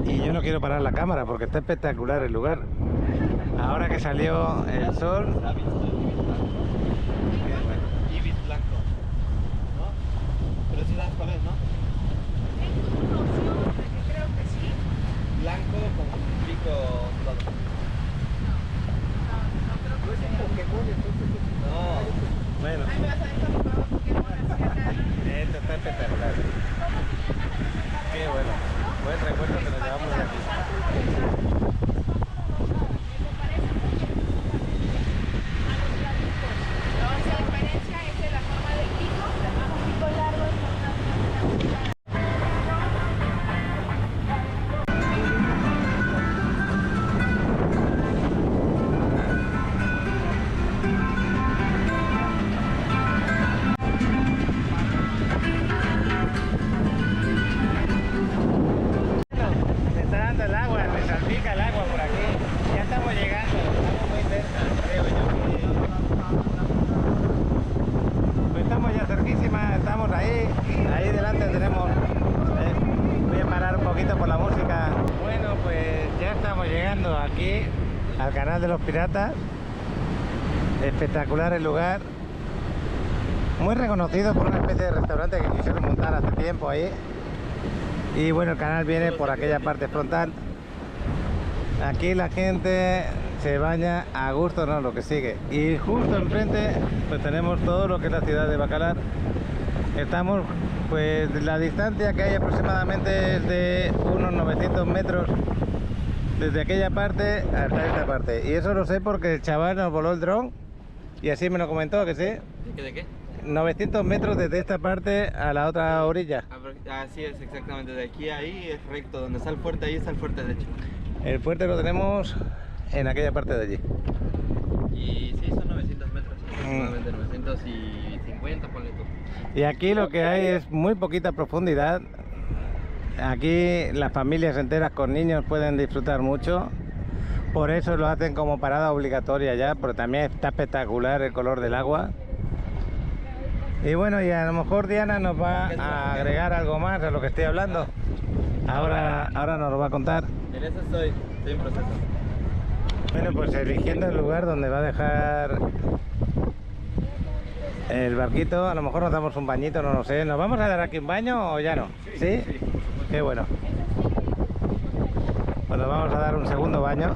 A: Y yo no quiero parar la cámara porque está espectacular el lugar. Ahora que salió el sol.
B: Ibis blanco, ¿no? Pero sí sabes cuál es, ¿no?
D: Tengo una opción de que creo que sí.
B: Blanco con un pico ondulado.
D: No creo que sea.
B: No.
A: Bueno,
D: Ahí me vas a dejar un nuevo Pokémon hacia acá.
A: esto está espectacular. Qué bueno. Buen recuerdo que nos llevamos de aquí.
D: La única diferencia es de la forma del pico, un pico largo y con una punta.
A: Se está dando el agua, me salpica el agua por aquí. Ya estamos llegando, estamos muy cerca, creo yo. Pues estamos ya cerquísima, estamos ahí. Ahí delante tenemos. Voy a parar un poquito por la música. Bueno, pues ya estamos llegando aquí al canal de los piratas. Espectacular el lugar. Muy reconocido por una especie de restaurante que quisieron montar hace tiempo ahí. Y bueno, el canal viene por aquella parte frontal. Aquí la gente se baña a gusto, no, lo que sigue. Y justo enfrente pues tenemos todo lo que es la ciudad de Bacalar. Estamos, pues la distancia que hay aproximadamente es de unos 900 metros desde aquella parte hasta esta parte. Y eso lo sé porque el chaval nos voló el dron y así me lo comentó, que sí.
B: ¿De qué?
A: 900 metros desde esta parte a la otra orilla.
B: Así es, exactamente. De aquí a ahí es recto. Donde está el fuerte, ahí está el fuerte, de hecho.
A: El fuerte lo tenemos en aquella parte de allí.
B: Y sí, son 900 metros, aproximadamente 950, ponle tú.
A: Y aquí lo que hay es muy poquita profundidad. Aquí las familias enteras con niños pueden disfrutar mucho. Por eso lo hacen como parada obligatoria ya, porque también está espectacular el color del agua. Y bueno, y a lo mejor Diana nos va a agregar algo más a lo que estoy hablando. Ahora nos lo va a contar.
B: En eso estoy en proceso.
A: Bueno, pues eligiendo el lugar donde va a dejar el barquito. A lo mejor nos damos un bañito, no lo sé. ¿Nos vamos a dar aquí un baño o ya no? ¿Sí?
B: Sí, por supuesto.
A: Qué bueno. Bueno, vamos a dar un segundo baño.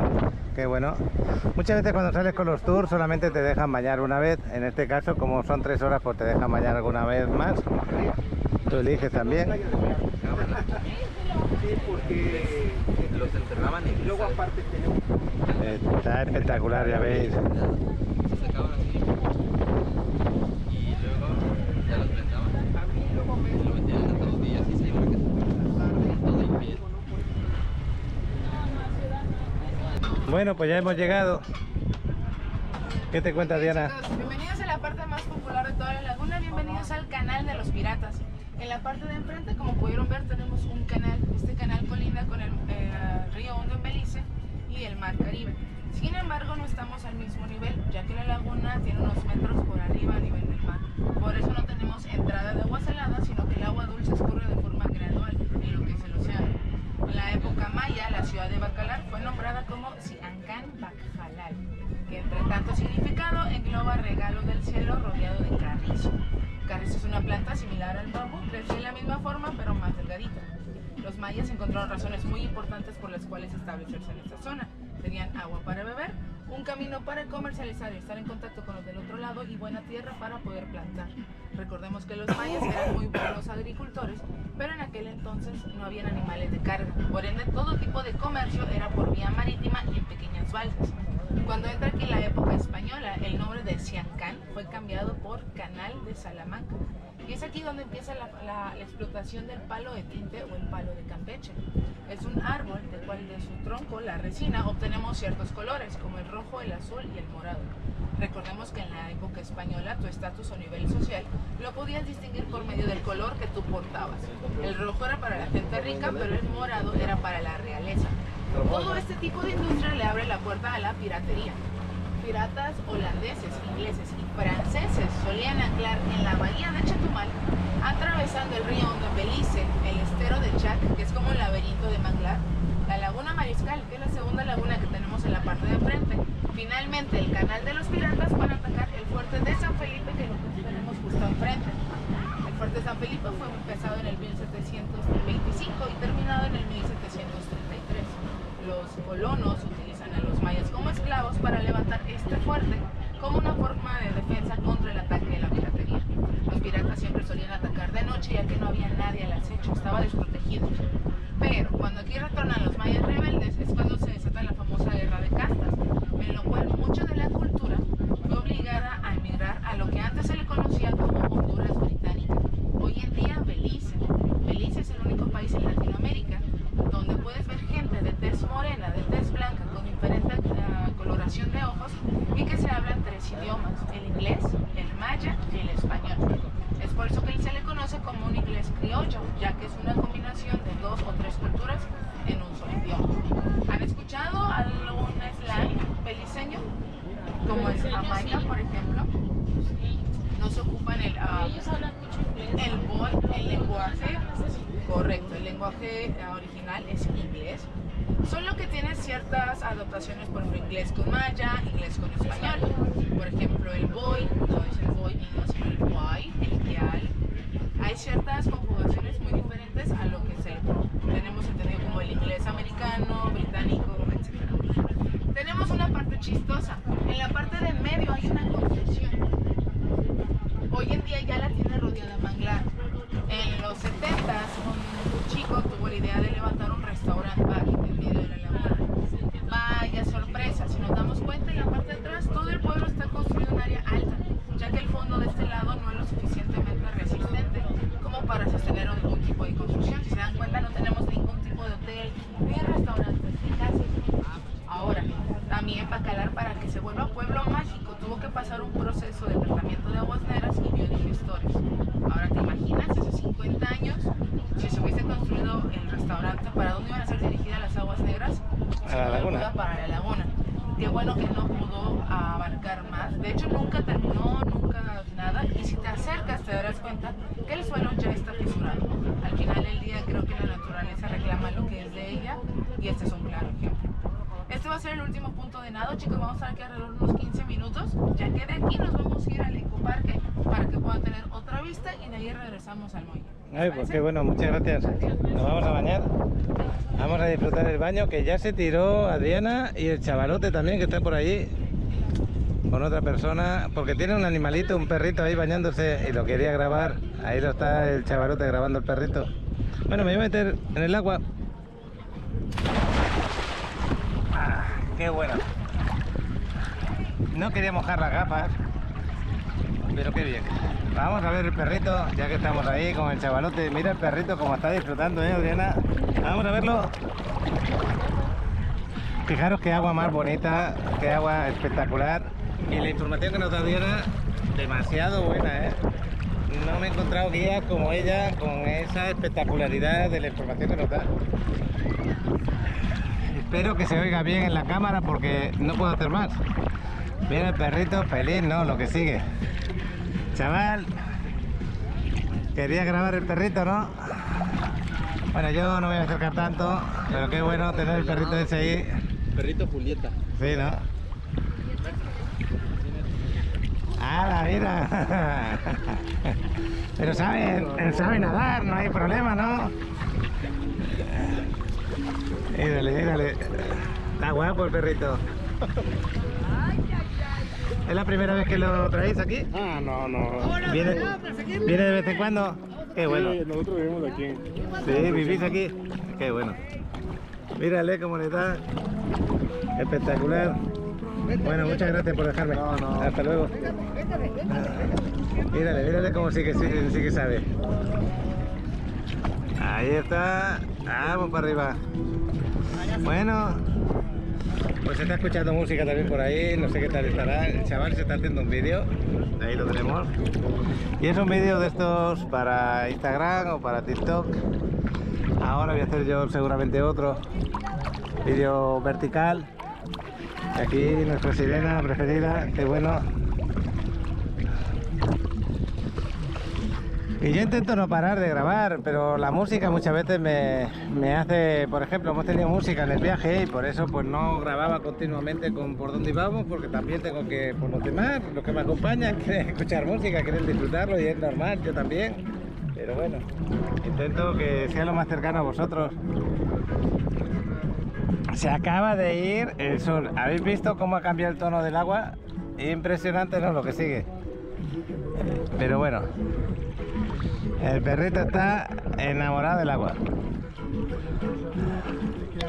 A: Qué bueno. Muchas veces cuando sales con los tours solamente te dejan bañar una vez. En este caso, como son 3 horas, pues te dejan bañar alguna vez más. Tú eliges también.
C: Sí, porque
B: Los enterraban en
C: luego aparte tenemos
A: Está espectacular, ya veis.
B: se sacaban así. Y luego ya los plantaban. Y lo metían a todos días y se iban a casa. Todo en piel.
A: Bueno, pues ya hemos llegado. ¿Qué te cuentas, Diana?
D: Chicos, bienvenidos a la parte más popular de toda la laguna, bienvenidos al canal de los piratas. En la parte de enfrente, como pudieron ver, tenemos un canal. Este canal colinda con el río Hondo en Belice y el mar Caribe. Sin embargo, no estamos al mismo nivel, ya que la laguna tiene unos metros por arriba a nivel del mar. Por eso no tenemos entrada de agua salada, sino que el agua dulce escurre de forma gradual en lo que es el océano. En la época maya, la ciudad de Bacalar fue nombrada como Siancán Bacjalal, que entre tanto significado engloba regalo del cielo rodeado de carrizo. Carrizo es una planta similar al bambú, crece de la misma forma pero más delgadita. Los mayas encontraron razones muy importantes por las cuales establecerse en esta zona. Tenían agua para beber, un camino para comercializar y estar en contacto con los del otro lado y buena tierra para poder plantar. Recordemos que los mayas eran muy buenos agricultores, pero en aquel entonces no habían animales de carga. Por ende, todo tipo de comercio era por vía marítima y en pequeñas balsas. Cuando entra aquí la época española, el nombre de Siancán fue cambiado por Canal de Salamanca. Y es aquí donde empieza la explotación del palo de tinte o el palo de Campeche. Es un árbol del cual de su tronco, la resina, obtenemos ciertos colores como el rojo, el azul y el morado. Recordemos que en la época española tu estatus o nivel social lo podías distinguir por medio del color que tú portabas. El rojo era para la gente rica, pero el morado era para la realeza. Todo este tipo de industria le abre la puerta a la piratería. Piratas holandeses, ingleses y franceses solían anclar en la bahía de Chetumal, atravesando el río Hondo en Belice, el estero de Chac, que es como un laberinto de manglar, la laguna Mariscal, que es la segunda laguna que tenemos en la parte de enfrente. Finalmente, el canal de los piratas para atacar el fuerte de San Felipe, que lo tenemos justo enfrente. El fuerte de San Felipe fue empezado en el 1725 y terminado en el 1733. Los colonos utilizan a los mayas como esclavos para levantar este fuerte como una forma de defensa contra el ataque de la piratería. Los piratas siempre solían atacar de noche ya que no había nadie al acecho, estaba desprotegido. Pero cuando aquí retornan los mayas rebeldes es cuando se desata la famosa guerra de castas, en lo cual mucha de la cultura fue obligada a emigrar a lo que antes se le conocía como Honduras Británica. Hoy en día Belice. Belice es el único país en Latinoamérica donde puedes ver gente de tez morena, de tez blanca, con diferente coloración de ojos y que se hablan 3 idiomas, el inglés, el maya y el español. Es por eso que se le conoce como un inglés criollo, ya que es una combinación de 2 o 3 culturas en un solo idioma. ¿Han escuchado algún slang beliceño? Como el amaya, por ejemplo. No se ocupan el boy, el lenguaje. Correcto, el lenguaje original es inglés, solo que tiene ciertas adaptaciones, por ejemplo, inglés con maya, inglés con español. Por ejemplo, el boy, no es el boy, sino el boy, el guial. Hay ciertas conjugaciones muy diferentes a lo que tenemos entendido como el inglés americano, británico, etc. Tenemos una parte chistosa. En la parte de en medio hay una construcción. Hoy en día ya la tiene rodeada manglar. En los 70s, un chico tuvo la idea de levantar un restaurante bar en medio de la laguna. Vaya sorpresa, si nos damos cuenta, en la parte de atrás todo el pueblo está construido en área alta, ya que el fondo de este lado no es lo suficientemente resistente como para sostener algún tipo de construcción. Si se dan cuenta, no tenemos ningún tipo de hotel, ni restaurantes, ni casas. Ahora, también Bacalar, para que se vuelva pueblo mágico, tuvo que pasar un proceso de tratamiento de aguas negras y biodigestores. Ahora, ¿te imaginas hace 50 años si se hubiese construido el restaurante? ¿Para dónde iban a ser dirigidas las aguas negras?
A: A la laguna.
D: Para la laguna. Qué bueno que no pudo abarcar más. De hecho, nunca terminó, nunca nada. Y si te acercas, te darás cuenta que el suelo ya está fisurado. Al final del día, creo que la naturaleza reclama lo que es de ella. Y este es un claro ejemplo. Este va a ser el último punto de nado, chicos. Vamos a estar aquí alrededor de unos 15 minutos. Ya que de aquí nos vamos a ir al ecoparque para que puedan tener otra vista y de ahí regresamos al muelle.
A: Ay, pues qué bueno, muchas gracias. Nos vamos a bañar. Vamos a disfrutar el baño que ya se tiró Adriana y el chavalote también que está por allí con otra persona, porque tiene un animalito, un perrito ahí bañándose y lo quería grabar. Ahí lo está el chavalote grabando el perrito. Bueno, me voy a meter en el agua. Ah, qué bueno. No quería mojar las gafas, pero qué bien. Vamos a ver el perrito, ya que estamos ahí con el chavalote. Mira el perrito como está disfrutando, Adriana. Vamos a verlo. Fijaros qué agua más bonita, qué agua espectacular. Y la información que nos da Adriana, demasiado buena, No me he encontrado guías como ella, con esa espectacularidad de la información que nos da. Espero que se oiga bien en la cámara porque no puedo hacer más. Mira el perrito feliz, ¿no? Lo que sigue. Chaval, quería grabar el perrito, ¿no? Bueno, yo no voy a acercar tanto, pero qué bueno tener el perrito ese ahí.
B: Perrito Julieta.
A: Sí, ¿no? ¡Hala, mira! Pero sabe nadar, no hay problema, ¿no? Mírale, mírale. Está guapo el perrito. ¿Es la primera vez que lo traéis aquí?
C: Ah, no.
A: ¿Viene de vez en cuando? Qué bueno.
C: Sí, nosotros vivimos aquí.
A: Sí, vivís aquí. Qué bueno. Mírale cómo le da. Espectacular. Bueno, muchas gracias por dejarme.
C: No.
A: Hasta luego. Mírale cómo sí que sabe. Ahí está. Vamos para arriba. Bueno, pues se está escuchando música también por ahí. No sé qué tal estará. El chaval se está haciendo un vídeo. Ahí lo tenemos. Y es un vídeo de estos para Instagram o para TikTok. Ahora voy a hacer yo seguramente otro vídeo vertical. Aquí nuestra sirena preferida, qué bueno. Y yo intento no parar de grabar, pero la música muchas veces me hace, por ejemplo, hemos tenido música en el viaje y por eso pues no grababa continuamente con por dónde íbamos, porque también tengo que, por los demás, los que me acompañan, quieren escuchar música, quieren disfrutarlo y es normal, yo también. Pero bueno, intento que sea lo más cercano a vosotros. Se acaba de ir el sol. ¿Habéis visto cómo ha cambiado el tono del agua? Impresionante, ¿no? Lo que sigue. Pero bueno, el perrito está enamorado del agua.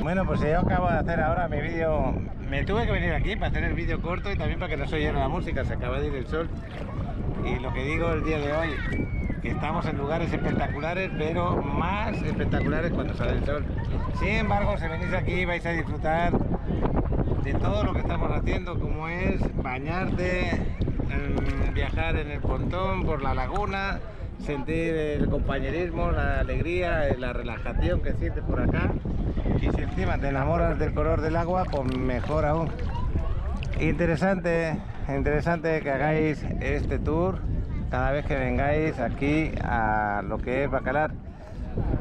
A: Bueno, pues yo acabo de hacer ahora mi vídeo. Me tuve que venir aquí para hacer el vídeo corto y también para que no se oyera la música. Se acaba de ir el sol. Y lo que digo el día de hoy, que estamos en lugares espectaculares, pero más espectaculares cuando sale el sol. Sin embargo, si venís aquí vais a disfrutar de todo lo que estamos haciendo, como es bañarte, viajar en el pontón por la laguna, sentir el compañerismo, la alegría, la relajación que sientes por acá. Y si encima te enamoras del color del agua, pues mejor aún. Interesante que hagáis este tour cada vez que vengáis aquí a lo que es Bacalar.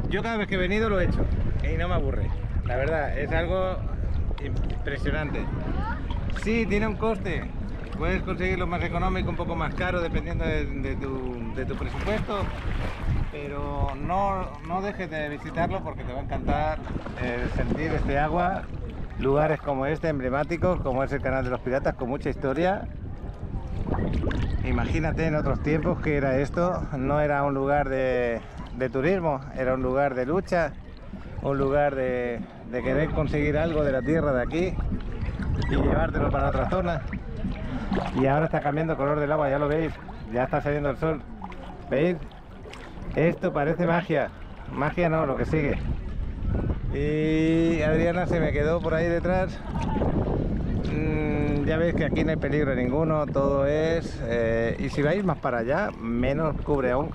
A: Yo cada vez que he venido lo he hecho y no me aburre. La verdad, es algo impresionante. Sí, tiene un coste. Puedes conseguirlo más económico, un poco más caro, dependiendo de tu presupuesto. Pero no dejes de visitarlo porque te va a encantar sentir este agua. Lugares como este, emblemáticos, como es el Canal de los Piratas, con mucha historia. Imagínate en otros tiempos que era esto, no era un lugar de turismo, era un lugar de lucha, un lugar de querer conseguir algo de la tierra de aquí y llevártelo para otra zona. Y ahora está cambiando el color del agua, ya lo veis, ya está saliendo el sol. ¿Veis? Esto parece magia, magia no, lo que sigue. Y Adriana se me quedó por ahí detrás. Ya veis que aquí no hay peligro ninguno, todo es... y si vais más para allá, menos cubre aún.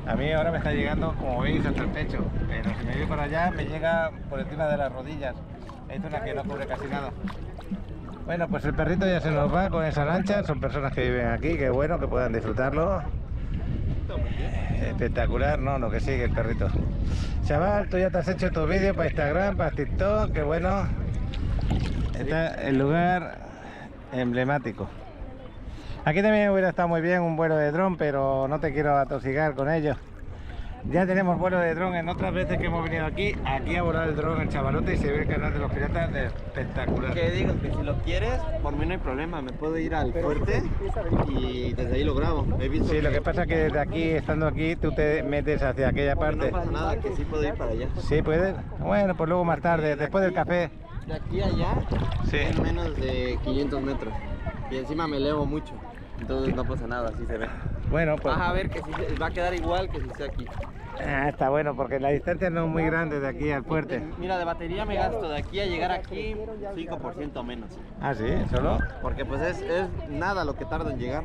A: A mí ahora me está llegando, como veis, hasta el pecho, pero si me voy para allá me llega por encima de las rodillas. Hay zonas que no cubre casi nada. Bueno, pues el perrito ya se nos va con esa lancha, son personas que viven aquí, que bueno, que puedan disfrutarlo. Espectacular, no, lo que sigue el perrito. Chaval, tú ya te has hecho tu vídeo para Instagram, para TikTok, que bueno. Está el lugar emblemático. Aquí también hubiera estado muy bien un vuelo de dron, pero no te quiero atosigar con ello. Ya tenemos vuelo de dron en otras veces que hemos venido aquí a volar el dron en Chavalote y se ve el canal de los piratas de espectacular.
C: Que digo que si lo quieres, por mí no hay problema, me puedo ir al fuerte y desde ahí lo grabo. He visto
A: Sí, lo que pasa es que desde aquí, estando aquí, tú te metes hacia aquella parte.
C: no pasa nada, que sí puedo ir para allá.
A: Sí, puedes. Bueno, pues luego más tarde, después del café.
C: De aquí a allá,
A: Sí.
C: en menos de 500 metros. Y encima me elevo mucho, entonces no pasa nada, así se ve.
A: Bueno, pues
C: Vas a ver que sí va a quedar igual que si esté aquí.
A: está bueno, porque la distancia no es muy grande de aquí al fuerte.
C: Mira, de batería me gasto de aquí a llegar aquí 5% menos.
A: Ah, sí, solo.
C: Porque pues es nada lo que tarda en llegar.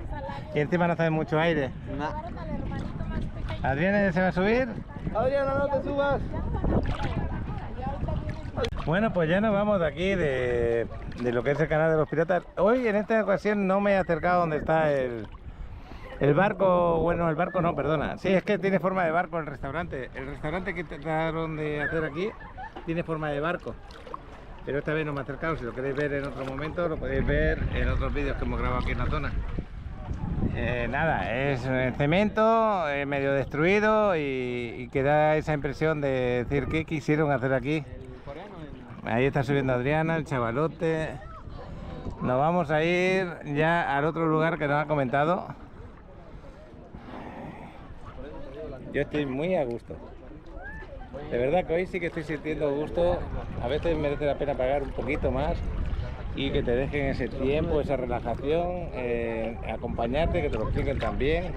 A: Y encima no hace mucho aire. ¿Adriana se va a subir?
C: Adriana, no te subas.
A: Bueno, pues ya nos vamos de aquí, de lo que es el canal de los piratas. Hoy en esta ocasión no me he acercado donde está el barco. Bueno, el barco no, perdona. Sí, es que tiene forma de barco el restaurante. El restaurante que trataron de hacer aquí tiene forma de barco. Pero esta vez no me he acercado. Si lo queréis ver en otro momento, lo podéis ver en otros vídeos que hemos grabado aquí en la zona. Nada, es cemento, medio destruido y que da esa impresión de decir qué quisieron hacer aquí. Ahí está subiendo Adriana, el Chavalote. Nos vamos a ir ya al otro lugar que nos ha comentado. Yo estoy muy a gusto. De verdad que hoy sí que estoy sintiendo gusto. A veces merece la pena pagar un poquito más y que te dejen ese tiempo, esa relajación, acompañarte, que te lo expliquen también.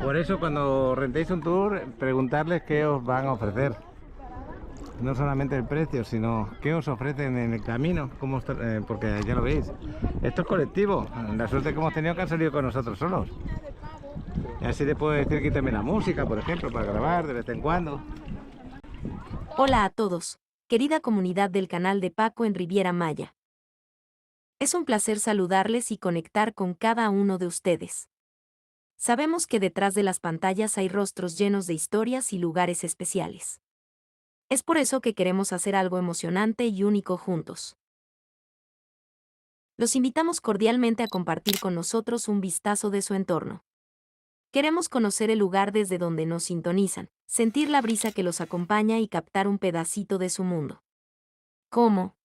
A: Por eso cuando rentéis un tour, preguntarles qué os van a ofrecer. No solamente el precio, sino qué os ofrecen en el camino, porque ya lo veis, esto es colectivo. La suerte que hemos tenido que han salido con nosotros solos. Y así le puedo decir que también la música, por ejemplo, para grabar de vez en cuando.
H: Hola a todos, querida comunidad del canal de Paco en Riviera Maya. Es un placer saludarles y conectar con cada uno de ustedes. Sabemos que detrás de las pantallas hay rostros llenos de historias y lugares especiales. Es por eso que queremos hacer algo emocionante y único juntos. Los invitamos cordialmente a compartir con nosotros un vistazo de su entorno. Queremos conocer el lugar desde donde nos sintonizan, sentir la brisa que los acompaña y captar un pedacito de su mundo. ¿Cómo?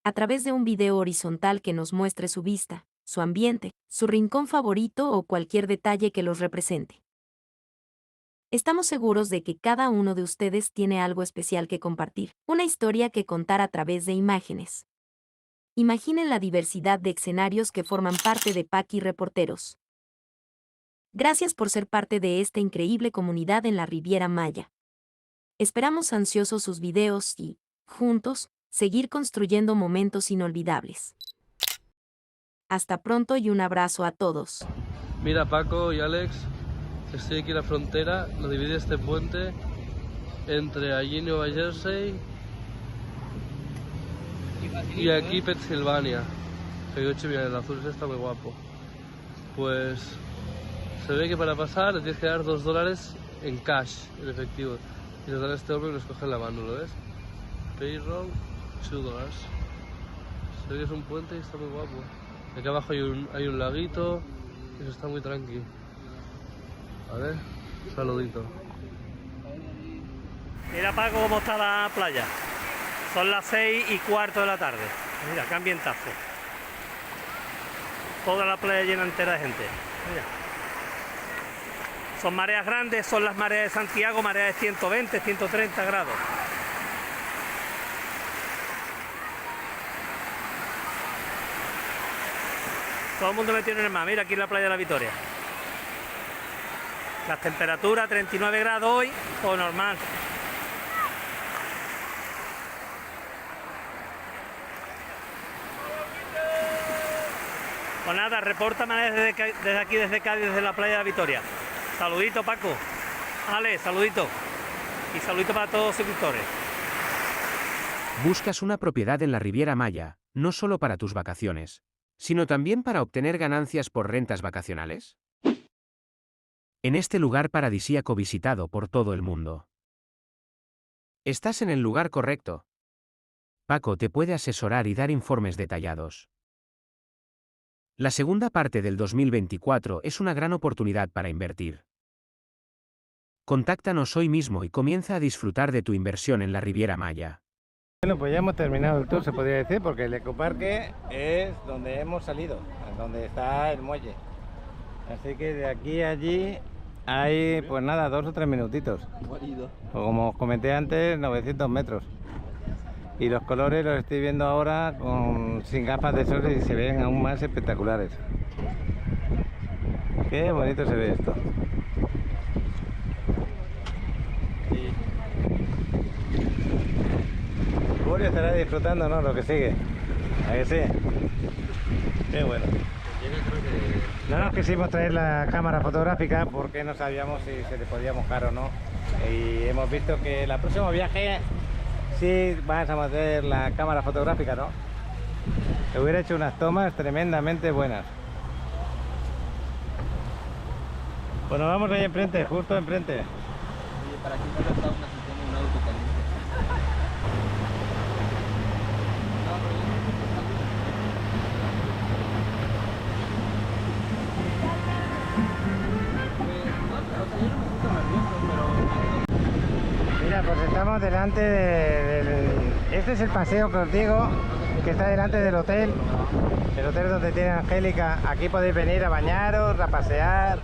H: A través de un video horizontal que nos muestre su vista, su ambiente, su rincón favorito o cualquier detalle que los represente. Estamos seguros de que cada uno de ustedes tiene algo especial que compartir, una historia que contar a través de imágenes. Imaginen la diversidad de escenarios que forman parte de Paqui Reporteros. Gracias por ser parte de esta increíble comunidad en la Riviera Maya. Esperamos ansiosos sus videos y, juntos, seguir construyendo momentos inolvidables. Hasta pronto y un abrazo a todos.
I: Mira, Paco y Alex, estoy aquí en la frontera, lo divide este puente entre allí Nueva Jersey y aquí Pensilvania. Mira, el azul está muy guapo. Pues se ve que para pasar le tienes que dar $2 en cash, en efectivo. Y nos dan este hombre que nos coge en la mano, ¿lo ves? Payroll, $2. Se ve que es un puente y está muy guapo. Aquí abajo hay un laguito, y eso está muy tranqui. A ver, saludito.
J: Mira, Paco, cómo está la playa. Son las 6:15 de la tarde. Mira, qué ambientazo. Toda la playa llena entera de gente. Mira. Son mareas grandes, son las mareas de Santiago, mareas de 120, 130 grados. Todo el mundo metido en el mar. Mira, aquí en la playa de la Victoria. Las temperaturas 39 grados hoy, o normal. Pues nada, repórtame desde aquí, desde Cádiz, desde la playa de la Victoria. Saludito, Paco. Ale, saludito. Y saludito para todos los suscriptores.
G: ¿Buscas una propiedad en la Riviera Maya, no solo para tus vacaciones, sino también para obtener ganancias por rentas vacacionales? En este lugar paradisíaco visitado por todo el mundo. Estás en el lugar correcto. Paco te puede asesorar y dar informes detallados. La segunda parte del 2024 es una gran oportunidad para invertir. Contáctanos hoy mismo y comienza a disfrutar de tu inversión en la Riviera Maya.
A: Bueno, pues ya hemos terminado el tour, se podría decir, porque el ecoparque es donde hemos salido, donde está el muelle. Así que de aquí a allí hay, pues nada, 2 o 3 minutitos. O como os comenté antes, 900 metros. Y los colores los estoy viendo ahora sin gafas de sol y se ven aún más espectaculares. Qué bonito se ve esto. Julio estará disfrutando, ¿no? Lo que sigue. ¿A que sí? Qué bueno. No nos quisimos traer la cámara fotográfica porque no sabíamos si se le podía mojar o no. Y hemos visto que el próximo viaje sí vas a meter la cámara fotográfica, ¿no? Se hubiera hecho unas tomas tremendamente buenas. Bueno, vamos ahí enfrente, justo enfrente.
B: Oye, para aquí no está una sesión de un auto caliente.
A: Mira, pues estamos delante del... Este es el paseo que os digo, que está delante del hotel. El hotel donde tiene Angélica. Aquí podéis venir a bañaros, a pasear.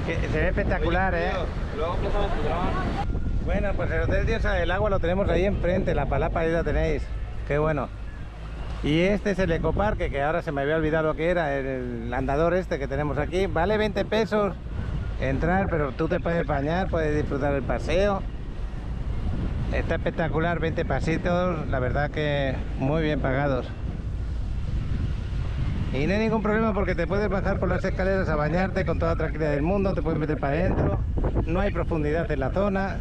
A: Se ve espectacular, ¿eh? Bueno, pues el Hotel Diosa del Agua lo tenemos ahí enfrente, la palapa ahí la tenéis. Qué bueno. Y este es el ecoparque, que ahora se me había olvidado lo que era, el andador este que tenemos aquí. Vale 20 pesos entrar, pero tú te puedes bañar, puedes disfrutar del paseo. Está espectacular, 20 pasitos, la verdad que muy bien pagados. Y no hay ningún problema porque te puedes bajar por las escaleras a bañarte con toda la tranquilidad del mundo, te puedes meter para adentro, no hay profundidad en la zona.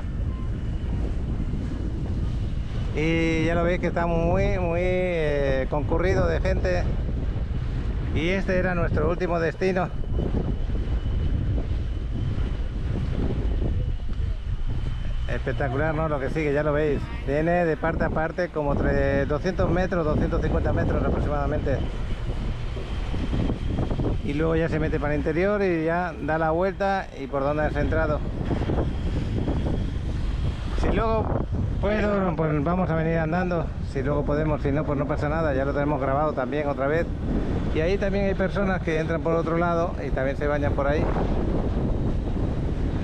A: Y ya lo veis que está muy concurrido de gente. Y este era nuestro último destino. Espectacular, ¿no? Lo que sigue, ya lo veis. Viene de parte a parte como entre 200 metros, 250 metros aproximadamente. Y luego ya se mete para el interior y ya da la vuelta y por donde has entrado. Si luego puedo, pues vamos a venir andando. Si luego podemos, si no, pues no pasa nada. Ya lo tenemos grabado también otra vez. Y ahí también hay personas que entran por otro lado y también se bañan por ahí.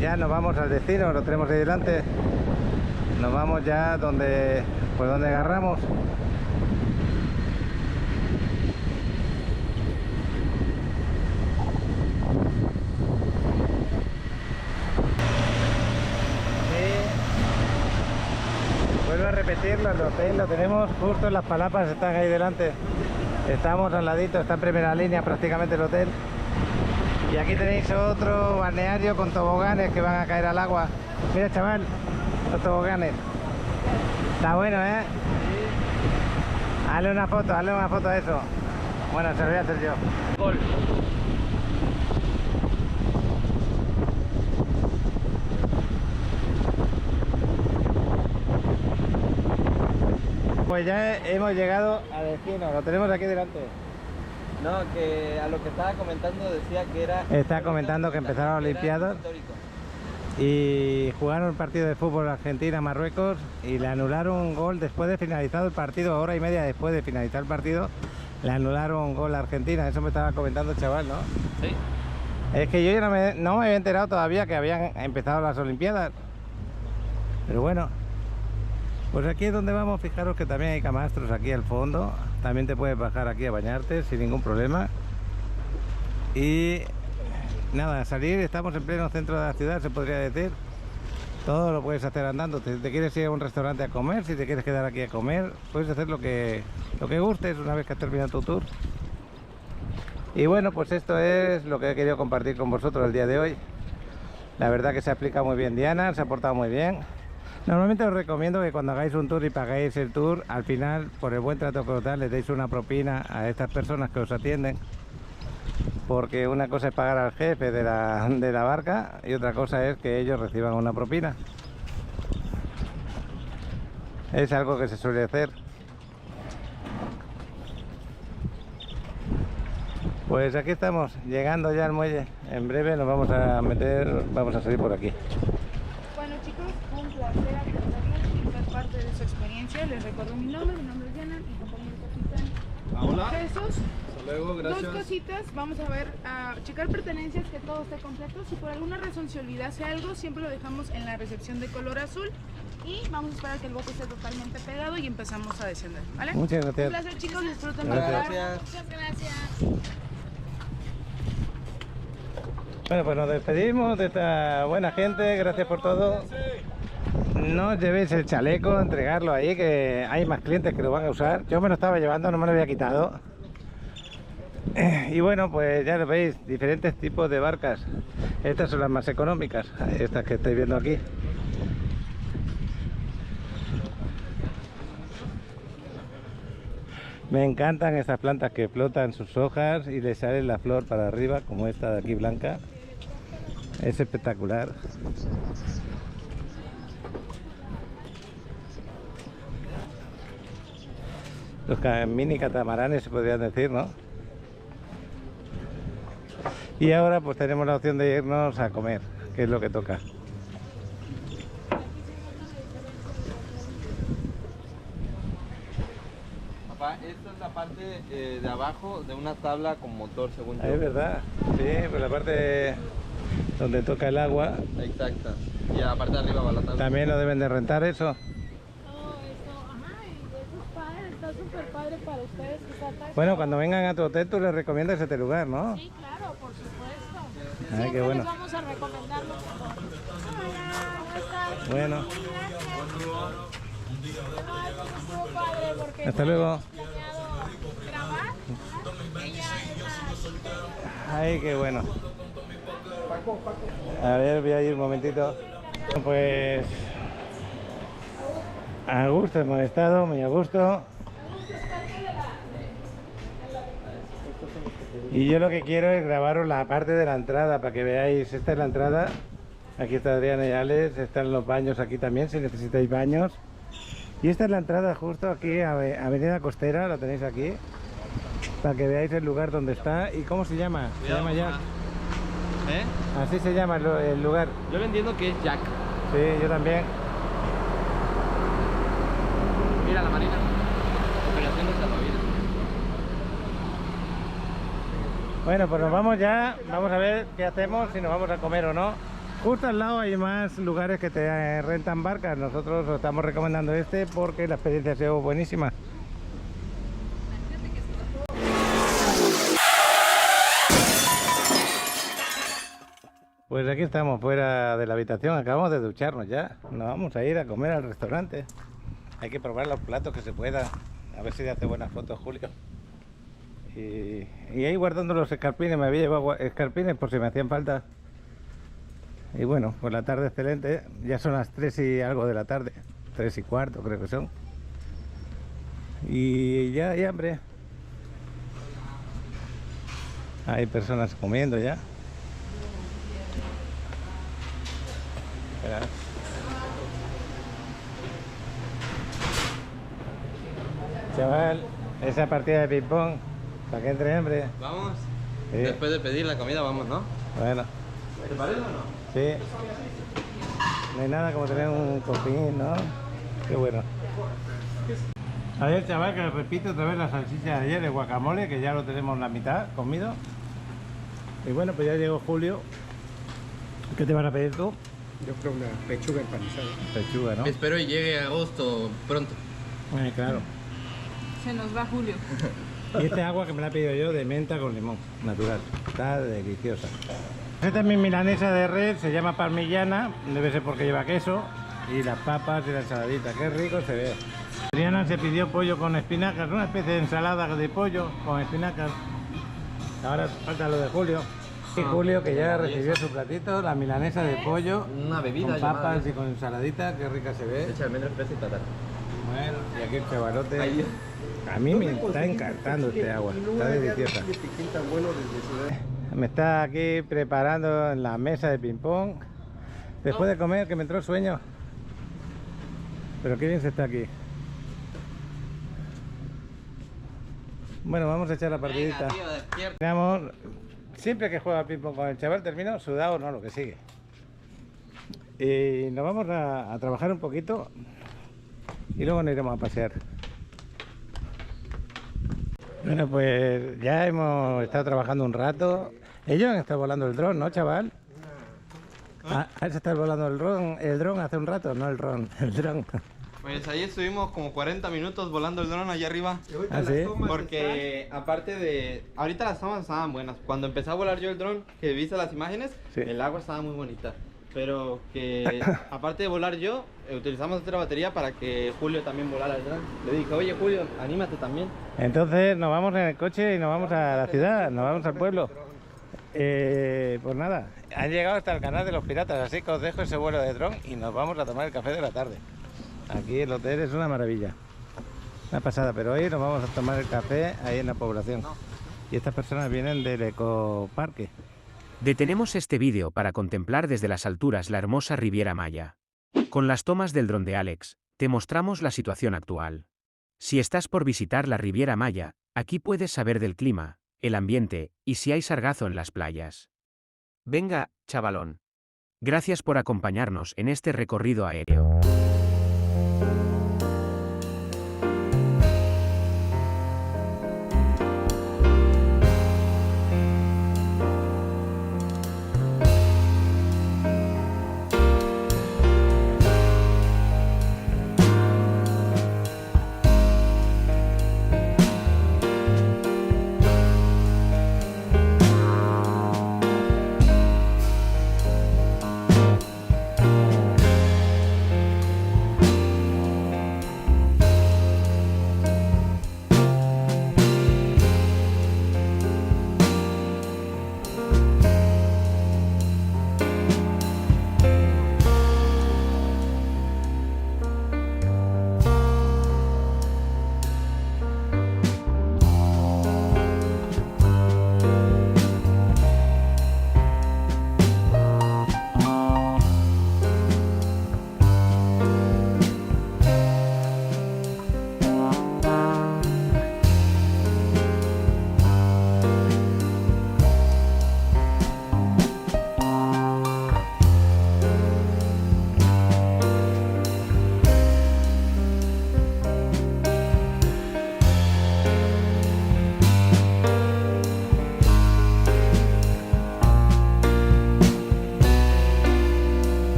A: Ya nos vamos al destino, lo tenemos ahí delante. Nos vamos ya donde agarramos. Vuelvo a repetirlo, el hotel lo tenemos justo en las palapas, están ahí delante. Estamos al ladito, está en primera línea prácticamente el hotel. Y aquí tenéis otro balneario con toboganes que van a caer al agua. Mira, chaval, los toboganes. Está bueno, ¿eh? Hazle una foto a eso. Bueno, se lo voy a hacer yo. Pues ya hemos llegado al destino, lo tenemos aquí delante.
B: No, que a lo que estaba comentando decía que era...
A: Está comentando que empezaron las Olimpiadas y jugaron el partido de fútbol Argentina-Marruecos y le anularon un gol después de finalizado el partido, hora y media después de finalizar el partido, le anularon un gol a Argentina. Eso me estaba comentando el chaval, ¿no?
B: Sí.
A: Es que yo ya no me había enterado todavía que habían empezado las Olimpiadas. Pero bueno, pues aquí es donde vamos. Fijaros que también hay camastros aquí al fondo. También te puedes bajar aquí a bañarte sin ningún problema. Y nada, salir, estamos en pleno centro de la ciudad, se podría decir. Todo lo puedes hacer andando. Te quieres ir a un restaurante a comer, si te quieres quedar aquí a comer, puedes hacer lo que gustes una vez que has terminado tu tour. Y bueno, pues esto es lo que he querido compartir con vosotros el día de hoy. La verdad que se ha explicado muy bien Diana, se ha portado muy bien. Normalmente os recomiendo que cuando hagáis un tour y pagáis el tour, al final, por el buen trato que os dan, les deis una propina a estas personas que os atienden. Porque una cosa es pagar al jefe de la barca y otra cosa es que ellos reciban una propina. Es algo que se suele hacer. Pues aquí estamos, llegando ya al muelle. En breve nos vamos a meter, vamos a salir por aquí.
D: Bueno chicos, fue un placer atenderlos y ser parte de su experiencia. Les recuerdo mi nombre es Diana, mi compañero capitán
C: Hola.
D: Jesús.
C: Hasta luego, gracias.
D: Dos cositas, vamos a ver, a checar pertenencias, que todo esté completo. Si por alguna razón se olvidase algo, siempre lo dejamos en la recepción de color azul. Y vamos a esperar que el bote esté totalmente pegado y empezamos a descender, ¿vale?
A: Muchas gracias.
D: Un placer chicos, disfruten.
A: Gracias.
D: Muchas gracias.
A: Bueno, pues nos despedimos de esta buena gente, gracias por todo. No os llevéis el chaleco, entregarlo ahí, que hay más clientes que lo van a usar. Yo me lo estaba llevando, no me lo había quitado. Y bueno, pues ya lo veis, diferentes tipos de barcas. Estas son las más económicas, estas que estáis viendo aquí. Me encantan estas plantas que flotan sus hojas y le sale la flor para arriba, como esta de aquí blanca. Es espectacular. Los mini catamaranes se podrían decir, ¿no? Y ahora pues tenemos la opción de irnos a comer, que es lo que toca.
C: Papá, esta es la parte de abajo de una tabla con motor, según yo.
A: Es verdad, sí, pues la parte donde toca el agua.
C: Exacta. Y la parte de arriba va la tabla.
A: También lo deben de rentar eso.
D: Está súper padre para ustedes que está tan...
A: Bueno, cuando vengan a tu hotel tú les recomiendas este lugar, ¿no?
D: Sí, claro, por supuesto.
A: Ay,
D: Siempre
A: qué bueno.
D: les vamos a recomendar lo mejor. Hola, ¿cómo estás?
A: Bueno,
D: Ay, pues estuvo padre porque
A: hasta luego.
D: planeado grabar. Ella es la...
A: Ay, qué bueno. A ver, voy a ir un momentito. Pues a gusto hemos estado, muy a gusto. Y yo lo que quiero es grabaros la parte de la entrada para que veáis. Esta es la entrada. Aquí está Adriana y Alex. Están los baños aquí también si necesitáis baños. Y esta es la entrada justo aquí a Avenida Costera. La tenéis aquí. Para que veáis el lugar donde está. ¿Y cómo se llama? Se llama Jack.
C: ¿Eh?
A: Así se llama el lugar.
C: Yo le entiendo que es Jack.
A: Sí, yo también.
C: Mira la marina. Operación de salvavidas.
A: Bueno, pues nos vamos ya. Vamos a ver qué hacemos, si nos vamos a comer o no. Justo al lado hay más lugares que te rentan barcas. Nosotros os estamos recomendando este porque la experiencia ha sido buenísima. Pues aquí estamos fuera de la habitación, acabamos de ducharnos ya. Nos vamos a ir a comer al restaurante. Hay que probar los platos que se pueda. A ver si hace buenas fotos Julio. Y ahí guardando los escarpines, me había llevado escarpines por si me hacían falta. Y bueno, pues la tarde excelente. Ya son las 3 y algo de la tarde. 3 y cuarto creo que son. Y ya hay hambre. Hay personas comiendo ya. Espera. Chaval, esa partida de ping pong, para que entre hambre.
C: Vamos.
A: Sí.
C: Después de pedir la comida, vamos, ¿no?
A: Bueno,
C: ¿Te parece o no?
A: sí. No hay nada como tener un copín, ¿no? Qué bueno. A ver, chaval, que repito otra vez la salchicha de ayer, el guacamole, que ya lo tenemos la mitad comido. Y bueno, pues ya llegó Julio. ¿Qué te van a pedir tú?
K: Yo creo una pechuga empanizada.
A: Pechuga, ¿no?
C: Espero y llegue agosto pronto.
A: Claro.
E: Se nos va Julio.
A: Y este agua que me la he pedido yo de menta con limón, natural. Está deliciosa. Esta es mi milanesa de res, se llama parmigiana, debe ser porque lleva queso. Y las papas y la ensaladita, qué rico se ve. Adriana se pidió pollo con espinacas, una especie de ensalada de pollo con espinacas. Ahora falta lo de Julio. Y Julio que ya recibió su platito, la milanesa de pollo.
C: Una bebida
A: con papas y con ensaladita, qué rica se ve.
C: Echa almendras, fresa y patata.
A: Bueno, y aquí el chavalote.
C: Ay,
A: A mí me está encantando este agua, está deliciosa. Me está aquí preparando en la mesa de ping pong. Después de comer, que me entró sueño. Pero qué bien se está aquí. Bueno, vamos a echar la partidita.
C: Venga, tío, despierta.
A: Terminamos. Siempre que juega ping-pong con el chaval termino sudado, no, lo que sigue. Y nos vamos a trabajar un poquito y luego nos iremos a pasear. Bueno, pues ya hemos estado trabajando un rato. Ellos han estado volando el dron, ¿no, chaval? ¿Has estado volando el dron hace un rato? No el dron, el dron.
C: Pues ahí estuvimos como 40 minutos volando el dron allá arriba.
A: ¿Ah, sí?
C: Porque aparte de... Ahorita las tomas estaban buenas. Cuando empecé a volar yo el dron, que viste las imágenes,
A: Sí.
C: el agua estaba muy bonita. Pero que aparte de volar yo, utilizamos otra batería para que Julio también volara el dron. Le dije, oye Julio, anímate también.
A: Entonces nos vamos en el coche y nos vamos a la ciudad, nos vamos al pueblo. Pues nada, han llegado hasta el canal de los piratas, así que os dejo ese vuelo de dron y nos vamos a tomar el café de la tarde. Aquí el hotel es una maravilla, una pasada, pero hoy nos vamos a tomar el café ahí en la población. Y estas personas vienen del ecoparque.
G: Detenemos este vídeo para contemplar desde las alturas la hermosa Riviera Maya. Con las tomas del dron de Alex, te mostramos la situación actual. Si estás por visitar la Riviera Maya, aquí puedes saber del clima, el ambiente y si hay sargazo en las playas. Venga, chavalón. Gracias por acompañarnos en este recorrido aéreo.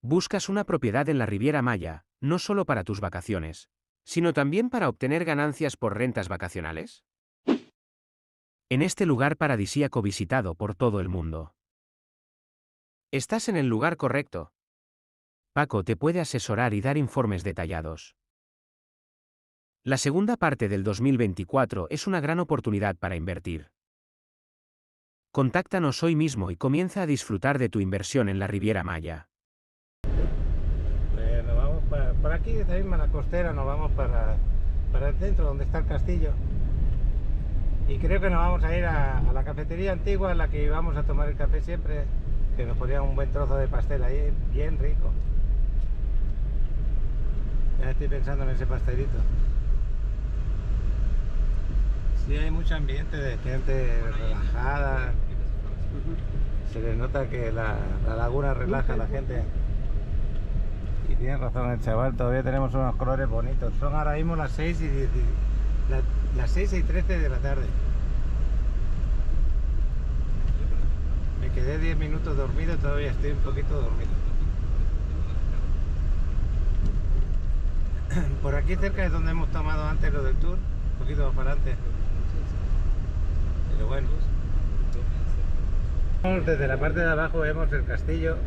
G: Buscas una propiedad en la Riviera Maya, no solo para tus vacaciones, sino también para obtener ganancias por rentas vacacionales. En este lugar paradisíaco visitado por todo el mundo. Estás en el lugar correcto. Paco te puede asesorar y dar informes detallados. La segunda parte del 2024 es una gran oportunidad para invertir. Contáctanos hoy mismo y comienza a disfrutar de tu inversión en la Riviera Maya.
A: Nos vamos por aquí, de esta misma la costera, nos vamos para el centro donde está el castillo. Y creo que nos vamos a ir a la cafetería antigua en la que íbamos a tomar el café siempre, que nos ponían un buen trozo de pastel ahí, bien rico. Ya estoy pensando en ese pastelito. Sí, hay mucho ambiente de gente relajada. Se le nota que la laguna relaja a la gente. Y tiene razón el chaval, todavía tenemos unos colores bonitos. Son ahora mismo las 6 y 13 de la tarde. Me quedé 10 minutos dormido, todavía estoy un poquito dormido. Por aquí cerca es donde hemos tomado antes lo del tour, un poquito más para adelante. Pero bueno. Desde la parte de abajo vemos el castillo.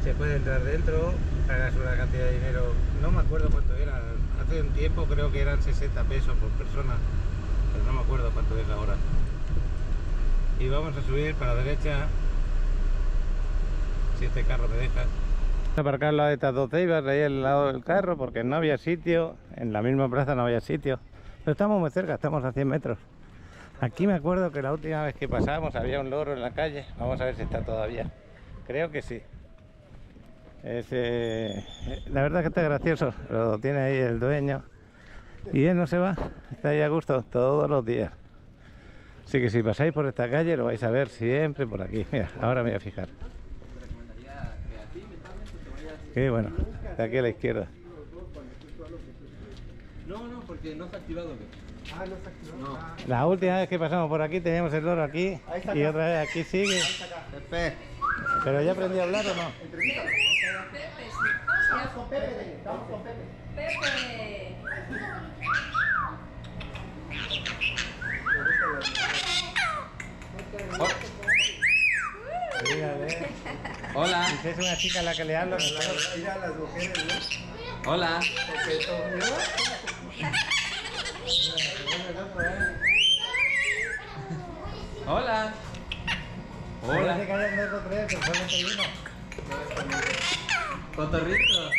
A: Se puede entrar dentro, pagas una cantidad de dinero, no me acuerdo cuánto era, hace un tiempo creo que eran 60 pesos por persona, pero no me acuerdo cuánto es ahora. Y vamos a subir para la derecha, si este carro me deja. Vamos a aparcar al lado de estas dos ceibas, ahí al lado del carro, porque no había sitio, en la misma plaza no había sitio, pero estamos muy cerca, estamos a 100 metros. Aquí me acuerdo que la última vez que pasamos había un loro en la calle, vamos a ver si está todavía, creo que sí. La verdad que está gracioso, lo tiene ahí el dueño y él no se va, está ahí a gusto todos los días. Así que si pasáis por esta calle lo vais a ver siempre por aquí. Mira, ahora me voy a fijar. Qué bueno, de aquí a la izquierda.
C: No, porque no está activado.
K: Ah, no está activado.
C: No.
A: La última vez que pasamos por aquí teníamos el loro aquí y otra vez aquí sigue. Pero ya aprendí a hablar o no.
K: Estamos con Pepe, estamos con Pepe.
E: Pepe.
A: Dígale.
C: Hola.
A: Si es una chica a la que le hablo,
K: Mira a las mujeres, ¿no?
C: Hola. Hola.
A: Hola. Se callan dos o tres, pero solamente uno.
C: Cotorrito.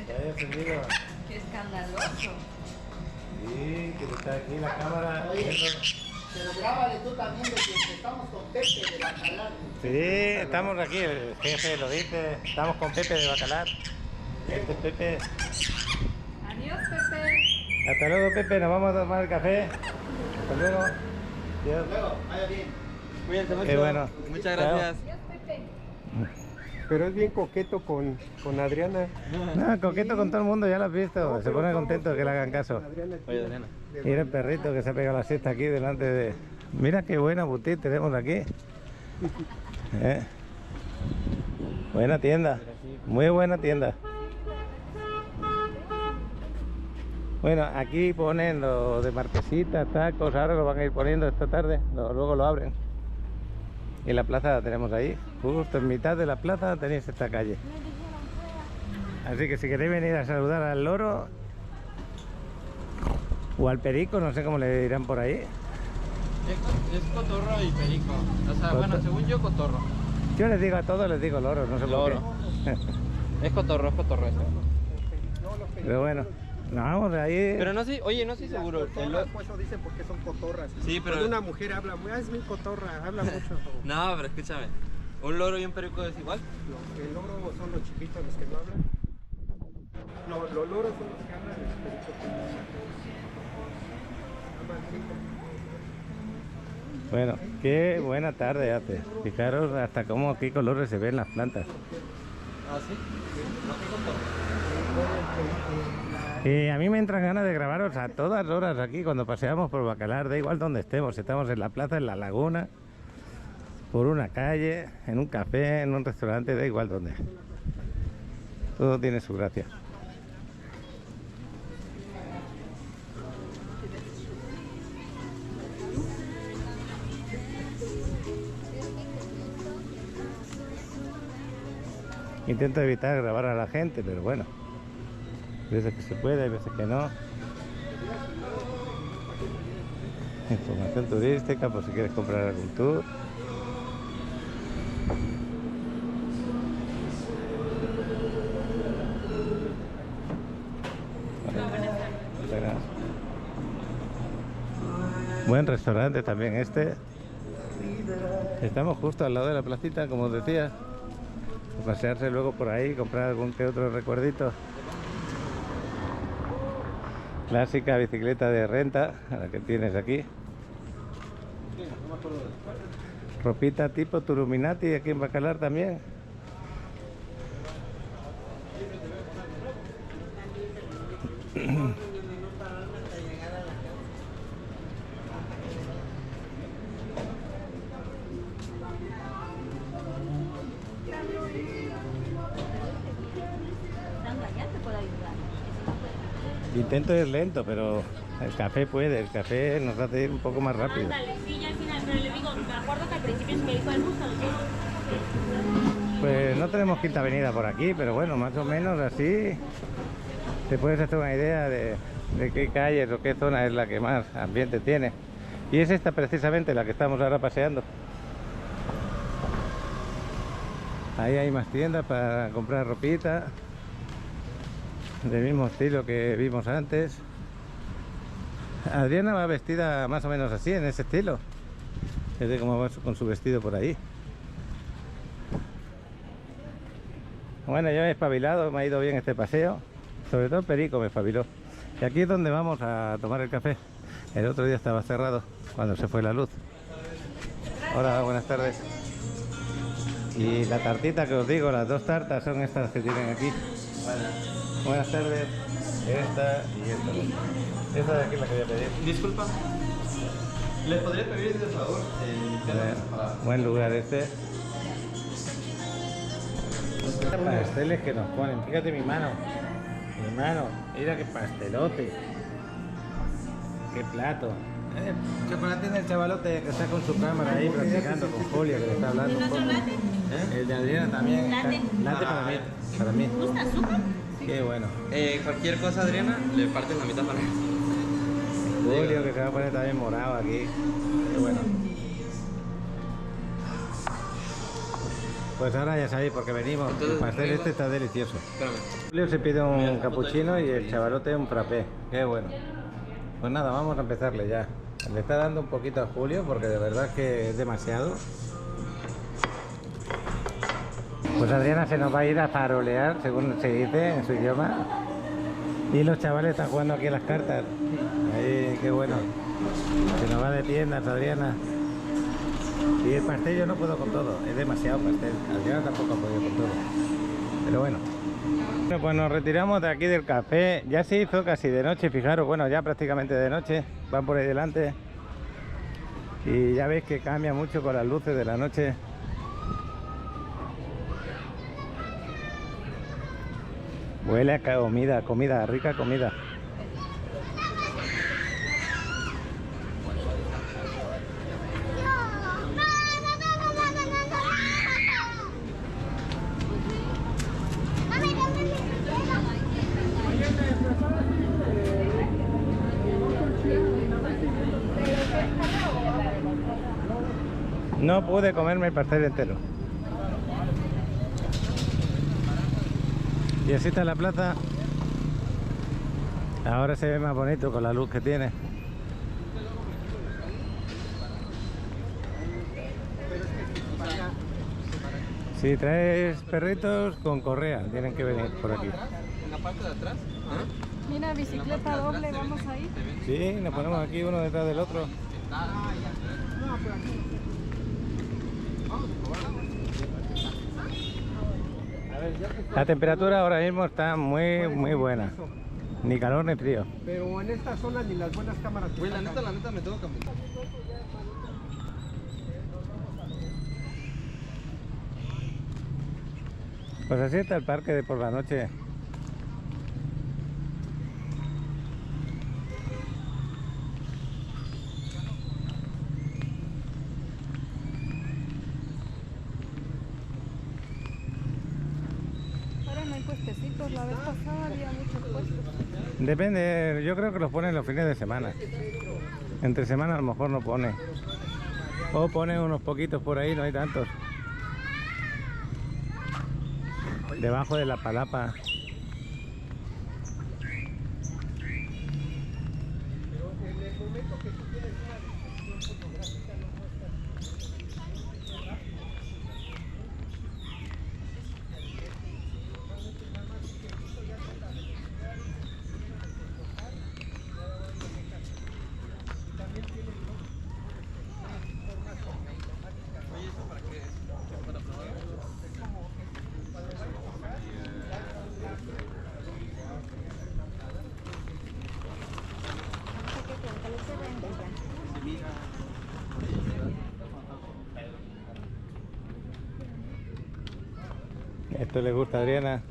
A: Ya he aprendido.
E: Qué escandaloso.
A: Sí, que está aquí la cámara.
K: Pero grábale tú también de que estamos con Pepe de Bacalar.
A: Sí, estamos aquí, el jefe lo dice, estamos con Pepe de Bacalar. Este es Pepe.
E: Adiós, Pepe.
A: Hasta luego, Pepe, nos vamos a tomar el café. Hasta luego. Adiós.
K: Luego, vaya bien.
C: Cuídense mucho.
A: Qué bueno.
C: Muchas
A: Chao.
C: gracias.
E: Adiós, Pepe.
K: Pero es bien coqueto con Adriana.
A: No, coqueto con todo el mundo, ya lo has visto. Se pone contento que le hagan caso.
K: Adriana,
C: Oye, Adriana.
A: Mira el perrito que se ha pegado la siesta aquí delante de... Mira qué buena boutique tenemos aquí. Buena tienda. Muy buena tienda. Bueno, aquí ponen lo de marquesitas, tacos, ahora lo van a ir poniendo esta tarde, luego lo abren. Y la plaza la tenemos ahí, justo en mitad de la plaza tenéis esta calle. Así que si queréis venir a saludar al loro o al perico, no sé cómo le dirán por ahí.
C: Es cotorro y perico. O sea, bueno, según yo, cotorro.
A: Yo les digo a todos, les digo loro, no sé
C: Loro.
A: por qué.
C: Es cotorro eso.
A: Pero bueno, nos vamos de ahí.
C: Pero no sé, oye, no estoy seguro.
K: Por eso dicen porque son cotorras.
C: Sí, pero-
K: Cuando una mujer habla, es mi cotorra, habla mucho.
C: No, pero escúchame. ¿Un loro y un perico es igual?
K: El loro son los chiquitos los que no hablan. No, los loros son los que hablan, los pericos son los hablan rico.
A: Bueno, qué buena tarde hace. Fijaros hasta cómo qué colores se ven las plantas.
C: Ah, sí. No, qué cotorro.
A: Y a mí me entran ganas de grabaros a todas horas aquí cuando paseamos por Bacalar, da igual donde estemos, estamos en la plaza, en la laguna, por una calle, en un café, en un restaurante, da igual donde. Todo tiene su gracia. Intento evitar grabar a la gente, pero bueno, hay veces que se puede, hay veces que no. Información turística por si quieres comprar algún tour. Muchas gracias. Buen restaurante también este. Estamos justo al lado de la placita, como os decía. Pasearse luego por ahí, comprar algún que otro recuerdito. Clásica bicicleta de renta, la que tienes aquí. Ropita tipo Turuminati aquí en Bacalar también. Intento ir lento, pero el café puede, el café nos hace ir un poco más rápido.
L: Sí, ya al final, pero le digo, me acuerdo que al principio se me dijo el gusto.
A: Pues no tenemos Quinta Avenida por aquí, pero bueno, más o menos así te puedes hacer una idea de qué calles o qué zona es la que más ambiente tiene. Y es esta precisamente la que estamos ahora paseando. Ahí hay más tiendas para comprar ropita del mismo estilo que vimos antes. Adriana va vestida más o menos así, en ese estilo. Es de cómo va con su vestido por ahí. Bueno, yo me he espabilado, me ha ido bien este paseo. Sobre todo Perico me espabiló. Y aquí es donde vamos a tomar el café. El otro día estaba cerrado cuando se fue la luz. Hola, buenas tardes. Y la tartita que os digo, las dos tartas son estas que tienen aquí. Buenas tardes. Esta y esta. Esta de aquí es la que voy a pedir.
C: Disculpa. ¿Les podría pedir de favor?
A: Buen lugar este. Pasteles que nos ponen. Fíjate mi mano. Mi mano. Mira qué pastelote. Qué plato. Chocolate en el chavalote que está con su cámara ahí practicando con Julia, que le está hablando un poco. El de Adriana también. Latte para mí. Para mí.
L: ¿Te gusta azúcar?
A: Qué bueno.
C: Cualquier cosa, Adriana, le partes la mitad para mí.
A: Julio, que se va a poner también morado aquí. Qué bueno. Pues ahora ya sabéis por qué venimos. El pastel este está delicioso.
C: Espérame.
A: Julio se pide un capuchino y el chavalote un frappé. Qué bueno. Pues nada, vamos a empezarle ya. Le está dando un poquito a Julio porque de verdad que es demasiado. Pues Adriana se nos va a ir a farolear, según se dice en su idioma. Y los chavales están jugando aquí a las cartas. Ahí, qué bueno. Se nos va de tiendas, Adriana. Y el pastel yo no puedo con todo, es demasiado pastel. Adriana tampoco ha podido con todo. Pero bueno. Bueno, pues nos retiramos de aquí del café. Ya se hizo casi de noche, fijaros, bueno, ya prácticamente de noche. Van por ahí delante. Y ya veis que cambia mucho con las luces de la noche. Huele a comida, comida, rica comida. No pude comerme el pastel entero. Y así está la plaza. Ahora se ve más bonito con la luz que tiene. Si traes perritos con correa, tienen que venir por aquí.
C: ¿En la parte de atrás?
E: Mira, bicicleta doble, vamos ahí.
A: Sí, nos ponemos aquí uno detrás del otro. La temperatura ahora mismo está muy buena. Ni calor ni frío.
K: Pero en esta zona ni las buenas cámaras.
C: Güey, la neta me tengo que cambiar.
A: Pues así está el parque de por la noche.
E: Ahora no hay puestecitos, la vez pasada había muchos puestos.
A: Depende, yo creo que los ponen los fines de semana. Entre semana a lo mejor no pone. O pone unos poquitos por ahí, no hay tantos. Debajo de la palapa. Esto le gusta a Adriana.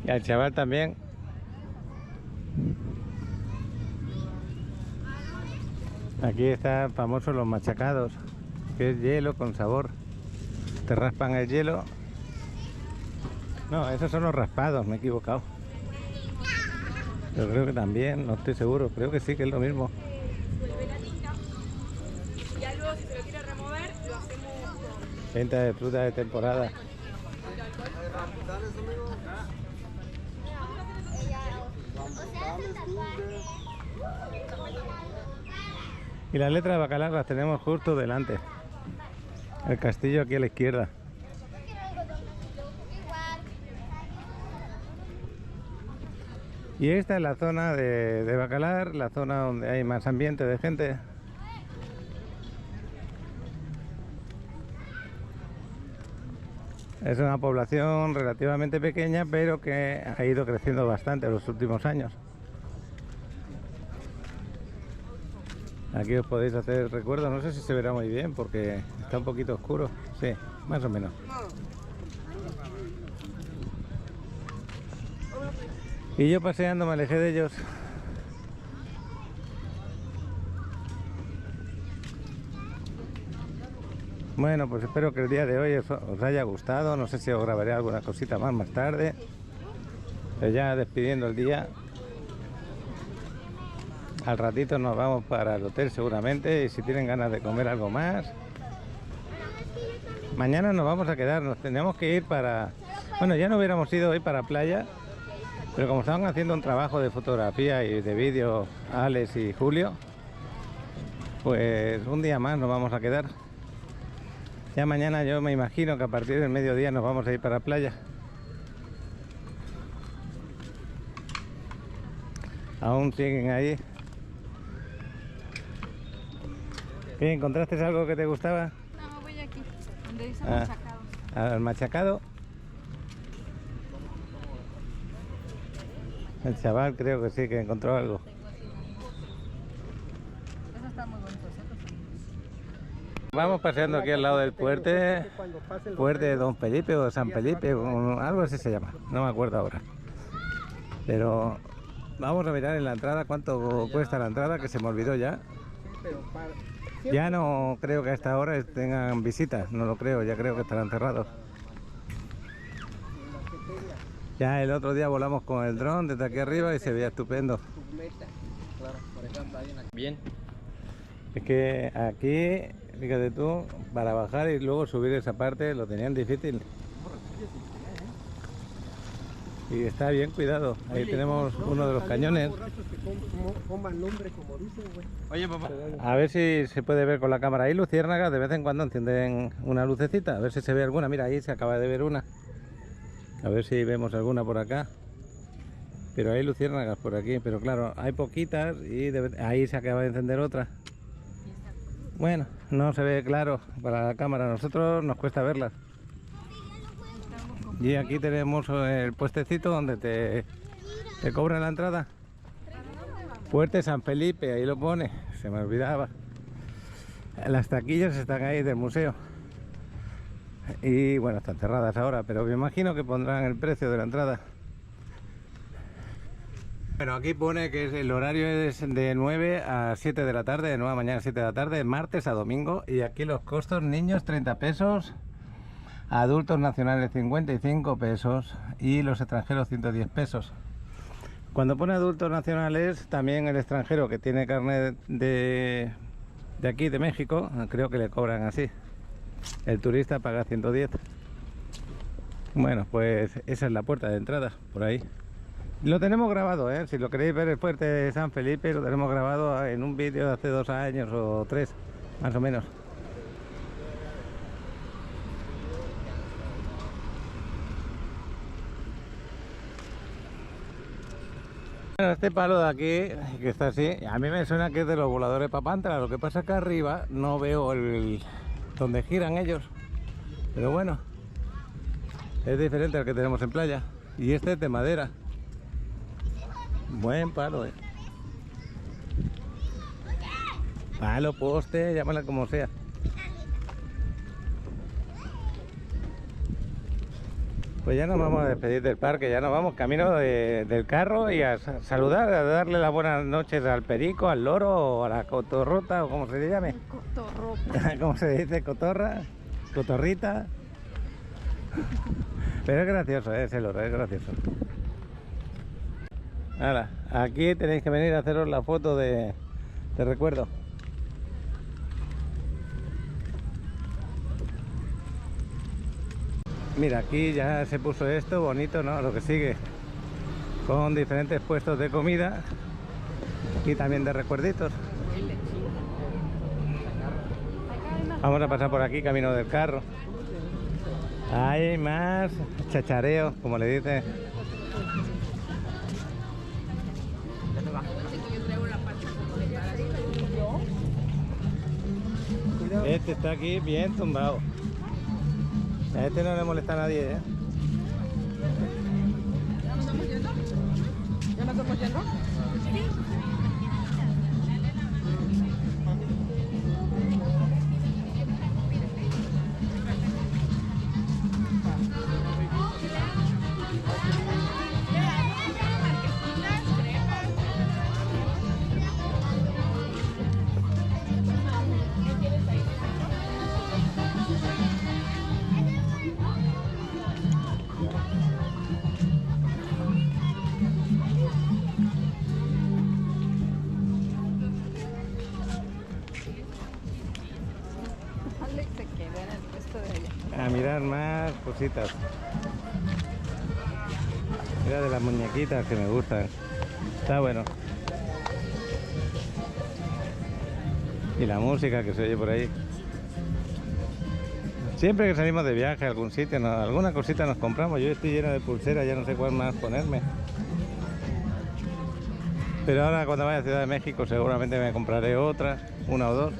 A: Y al chaval también. Aquí están famosos los machacados, que es hielo con sabor. Te raspan el hielo. No, esos son los raspados, me he equivocado. Pero creo que también, no estoy seguro, creo que sí, que es lo mismo.
L: Vuelve la tinta. Ya luego, si se lo quiere remover, lo hacemos con...
A: Venta de fruta de temporada. Y las letras de Bacalar las tenemos justo delante. El castillo aquí a la izquierda. Y esta es la zona de Bacalar, la zona donde hay más ambiente de gente. Es una población relativamente pequeña, pero que ha ido creciendo bastante en los últimos años. Aquí os podéis hacer recuerdo, no sé si se verá muy bien porque está un poquito oscuro. Sí, más o menos. Y yo paseando me alejé de ellos. Bueno, pues espero que el día de hoy os haya gustado. No sé si os grabaré alguna cosita más tarde. Pero ya despidiendo el día. Al ratito nos vamos para el hotel seguramente. Y si tienen ganas de comer algo más. Mañana nos vamos a quedar. Nos tenemos que ir para... Bueno, ya no hubiéramos ido hoy para playa. Pero como estaban haciendo un trabajo de fotografía y de vídeo Alex y Julio, pues un día más nos vamos a quedar. Ya mañana yo me imagino que a partir del mediodía nos vamos a ir para la playa. Aún siguen ahí. ¿Qué, encontraste algo que te gustaba?
E: No, voy aquí, donde dice machacado.
A: ¿Al machacado? El chaval creo que sí, que encontró algo.
E: Eso está muy bonito.
A: Vamos paseando aquí al lado del puente de Don Felipe o San Felipe, algo así se llama, no me acuerdo ahora. Pero vamos a mirar en la entrada cuánto cuesta la entrada, que se me olvidó ya. Ya no creo que a esta hora tengan visitas, no lo creo, ya creo que estarán cerrados. Ya el otro día volamos con el dron desde aquí arriba y se veía estupendo.
C: Bien.
A: Es que aquí, fíjate tú, para bajar y luego subir esa parte lo tenían difícil. Y está bien cuidado. Ahí tenemos uno de los cañones.
C: Oye, papá.
A: A ver si se puede ver con la cámara. Ahí luciérnagas de vez en cuando encienden una lucecita. A ver si se ve alguna. Mira, ahí se acaba de ver una. A ver si vemos alguna por acá. Pero hay luciérnagas por aquí. Pero claro, hay poquitas y ahí se acaba de encender otra. Bueno, no se ve claro para la cámara, a nosotros nos cuesta verlas. Y aquí tenemos el puestecito donde te cobran la entrada. Fuerte San Felipe, ahí lo pone, se me olvidaba. Las taquillas están ahí del museo. Y bueno, están cerradas ahora, pero me imagino que pondrán el precio de la entrada. Bueno, aquí pone que el horario es de 9 a 7 de la tarde, de 9 a mañana a 7 de la tarde, de martes a domingo. Y aquí los costos: niños 30 pesos, adultos nacionales 55 pesos y los extranjeros 110 pesos. Cuando pone adultos nacionales, también el extranjero que tiene carnet de aquí, de México, creo que le cobran así. El turista paga 110. Bueno, pues esa es la puerta de entrada, por ahí. Lo tenemos grabado, ¿eh? Si lo queréis ver, el fuerte de San Felipe lo tenemos grabado en un vídeo de hace 2 años o 3, más o menos. Bueno, este palo de aquí, que está así, a mí me suena que es de los voladores Papantla. Lo que pasa es que arriba no veo donde giran ellos. Pero bueno, es diferente al que tenemos en playa. Y este es de madera. Buen palo, eh. Palo, poste, llámala como sea. Pues ya nos vamos a despedir del parque, ya nos vamos camino del carro y a saludar, a darle las buenas noches al perico, al loro o a la cotorrota o como se le llame. Cotorrota. ¿Cómo se dice? Cotorra, cotorrita. Pero es gracioso, ese loro, es gracioso. Ahora, aquí tenéis que venir a haceros la foto de recuerdo. Mira, aquí ya se puso esto bonito, ¿no? Lo que sigue, con diferentes puestos de comida y también de recuerditos. Vamos a pasar por aquí, camino del carro. Hay más chachareo, como le dice. Este está aquí bien tumbado. A este no le molesta a nadie, ¿eh?
E: ¿Ya nos estamos yendo?
A: A mirar más cositas. Mira de las muñequitas que me gustan. Está bueno. Y la música que se oye por ahí. Siempre que salimos de viaje a algún sitio, alguna cosita nos compramos. Yo estoy lleno de pulseras, ya no sé cuál más ponerme. Pero ahora cuando vaya a Ciudad de México seguramente me compraré otras, una o dos.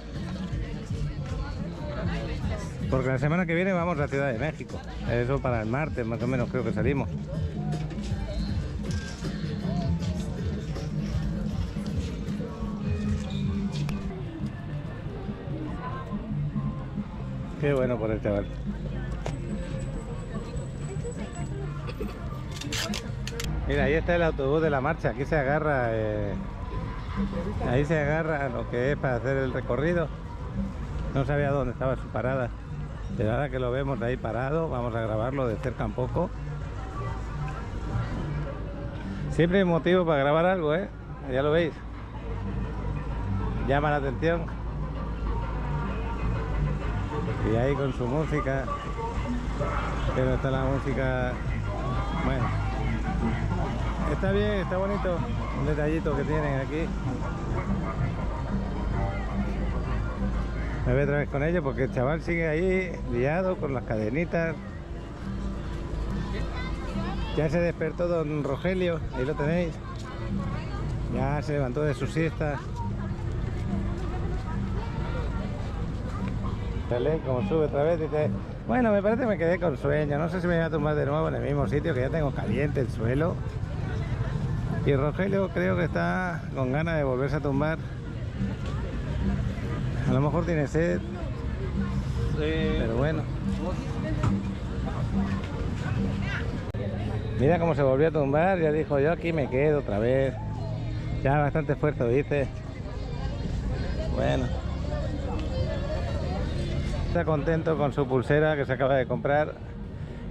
A: Porque la semana que viene vamos a Ciudad de México. Eso para el martes, más o menos creo que salimos. Qué bueno por el chaval. Mira, ahí está el autobús de la marcha. Aquí se agarra, ahí se agarra lo que es para hacer el recorrido. No sabía dónde estaba su parada. Pero ahora que lo vemos ahí parado, vamos a grabarlo de cerca un poco. Siempre hay motivo para grabar algo, ¿eh? Ya lo veis. Llama la atención. Y ahí con su música. Pero está la música... Bueno. Está bien, está bonito. Un detallito que tienen aquí. Me voy otra vez con ellos porque el chaval sigue ahí liado con las cadenitas. Ya se despertó don Rogelio, ahí lo tenéis. Ya se levantó de su siesta. Sale, como sube otra vez, dice, bueno, me parece que me quedé con sueño, no sé si me voy a tumbar de nuevo en el mismo sitio, que ya tengo caliente el suelo. Y Rogelio creo que está con ganas de volverse a tumbar. A lo mejor tiene sed, pero bueno. Mira cómo se volvió a tumbar, ya dijo, yo aquí me quedo otra vez. Ya bastante esfuerzo hice. Bueno. Está contento con su pulsera que se acaba de comprar.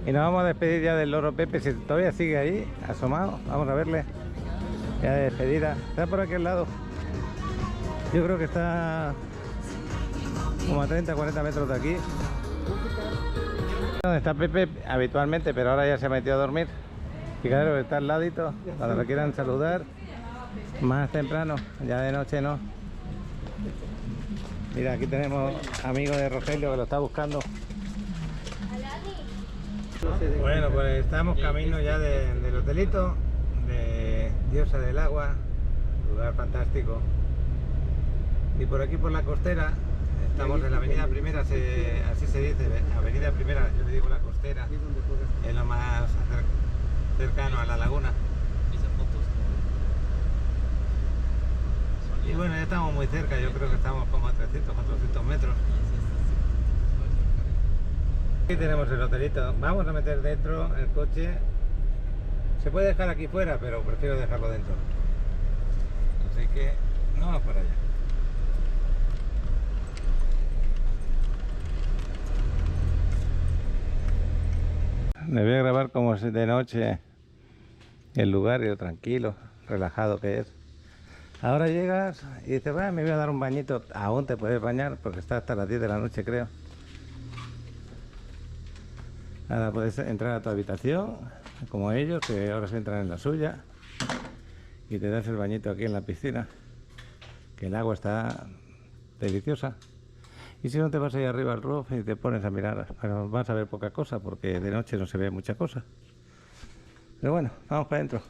A: Y nos vamos a despedir ya del loro Pepe, si todavía sigue ahí, asomado. Vamos a verle. Ya de despedida. Está por aquel lado. Yo creo que está como a 30-40 metros de aquí. Donde está Pepe habitualmente, pero ahora ya se metió a dormir. Fijaros, está al ladito, cuando lo quieran saludar. Más temprano, ya de noche no. Mira, aquí tenemos amigo de Rogelio que lo está buscando. Bueno, pues estamos camino ya del hotelito de Diosa del Agua, lugar fantástico. Y por aquí por la costera, estamos en la avenida Primera, así se dice, avenida Primera, yo le digo la costera, es lo más cercano a la laguna. Y bueno, ya estamos muy cerca, yo creo que estamos como a 300-400 metros. Aquí tenemos el hotelito, vamos a meter dentro el coche. Se puede dejar aquí fuera, pero prefiero dejarlo dentro. Así que vamos para allá. Le voy a grabar como es de noche el lugar y lo tranquilo, relajado que es. Ahora llegas y dices, bueno, me voy a dar un bañito. Aún te puedes bañar porque está hasta las 10 de la noche, creo. Ahora puedes entrar a tu habitación, como ellos, que ahora se entran en la suya. Y te das el bañito aquí en la piscina, que el agua está deliciosa. Y si no, te vas ahí arriba al roof y te pones a mirar, pero vas a ver poca cosa porque de noche no se ve mucha cosa. Pero bueno, vamos para adentro.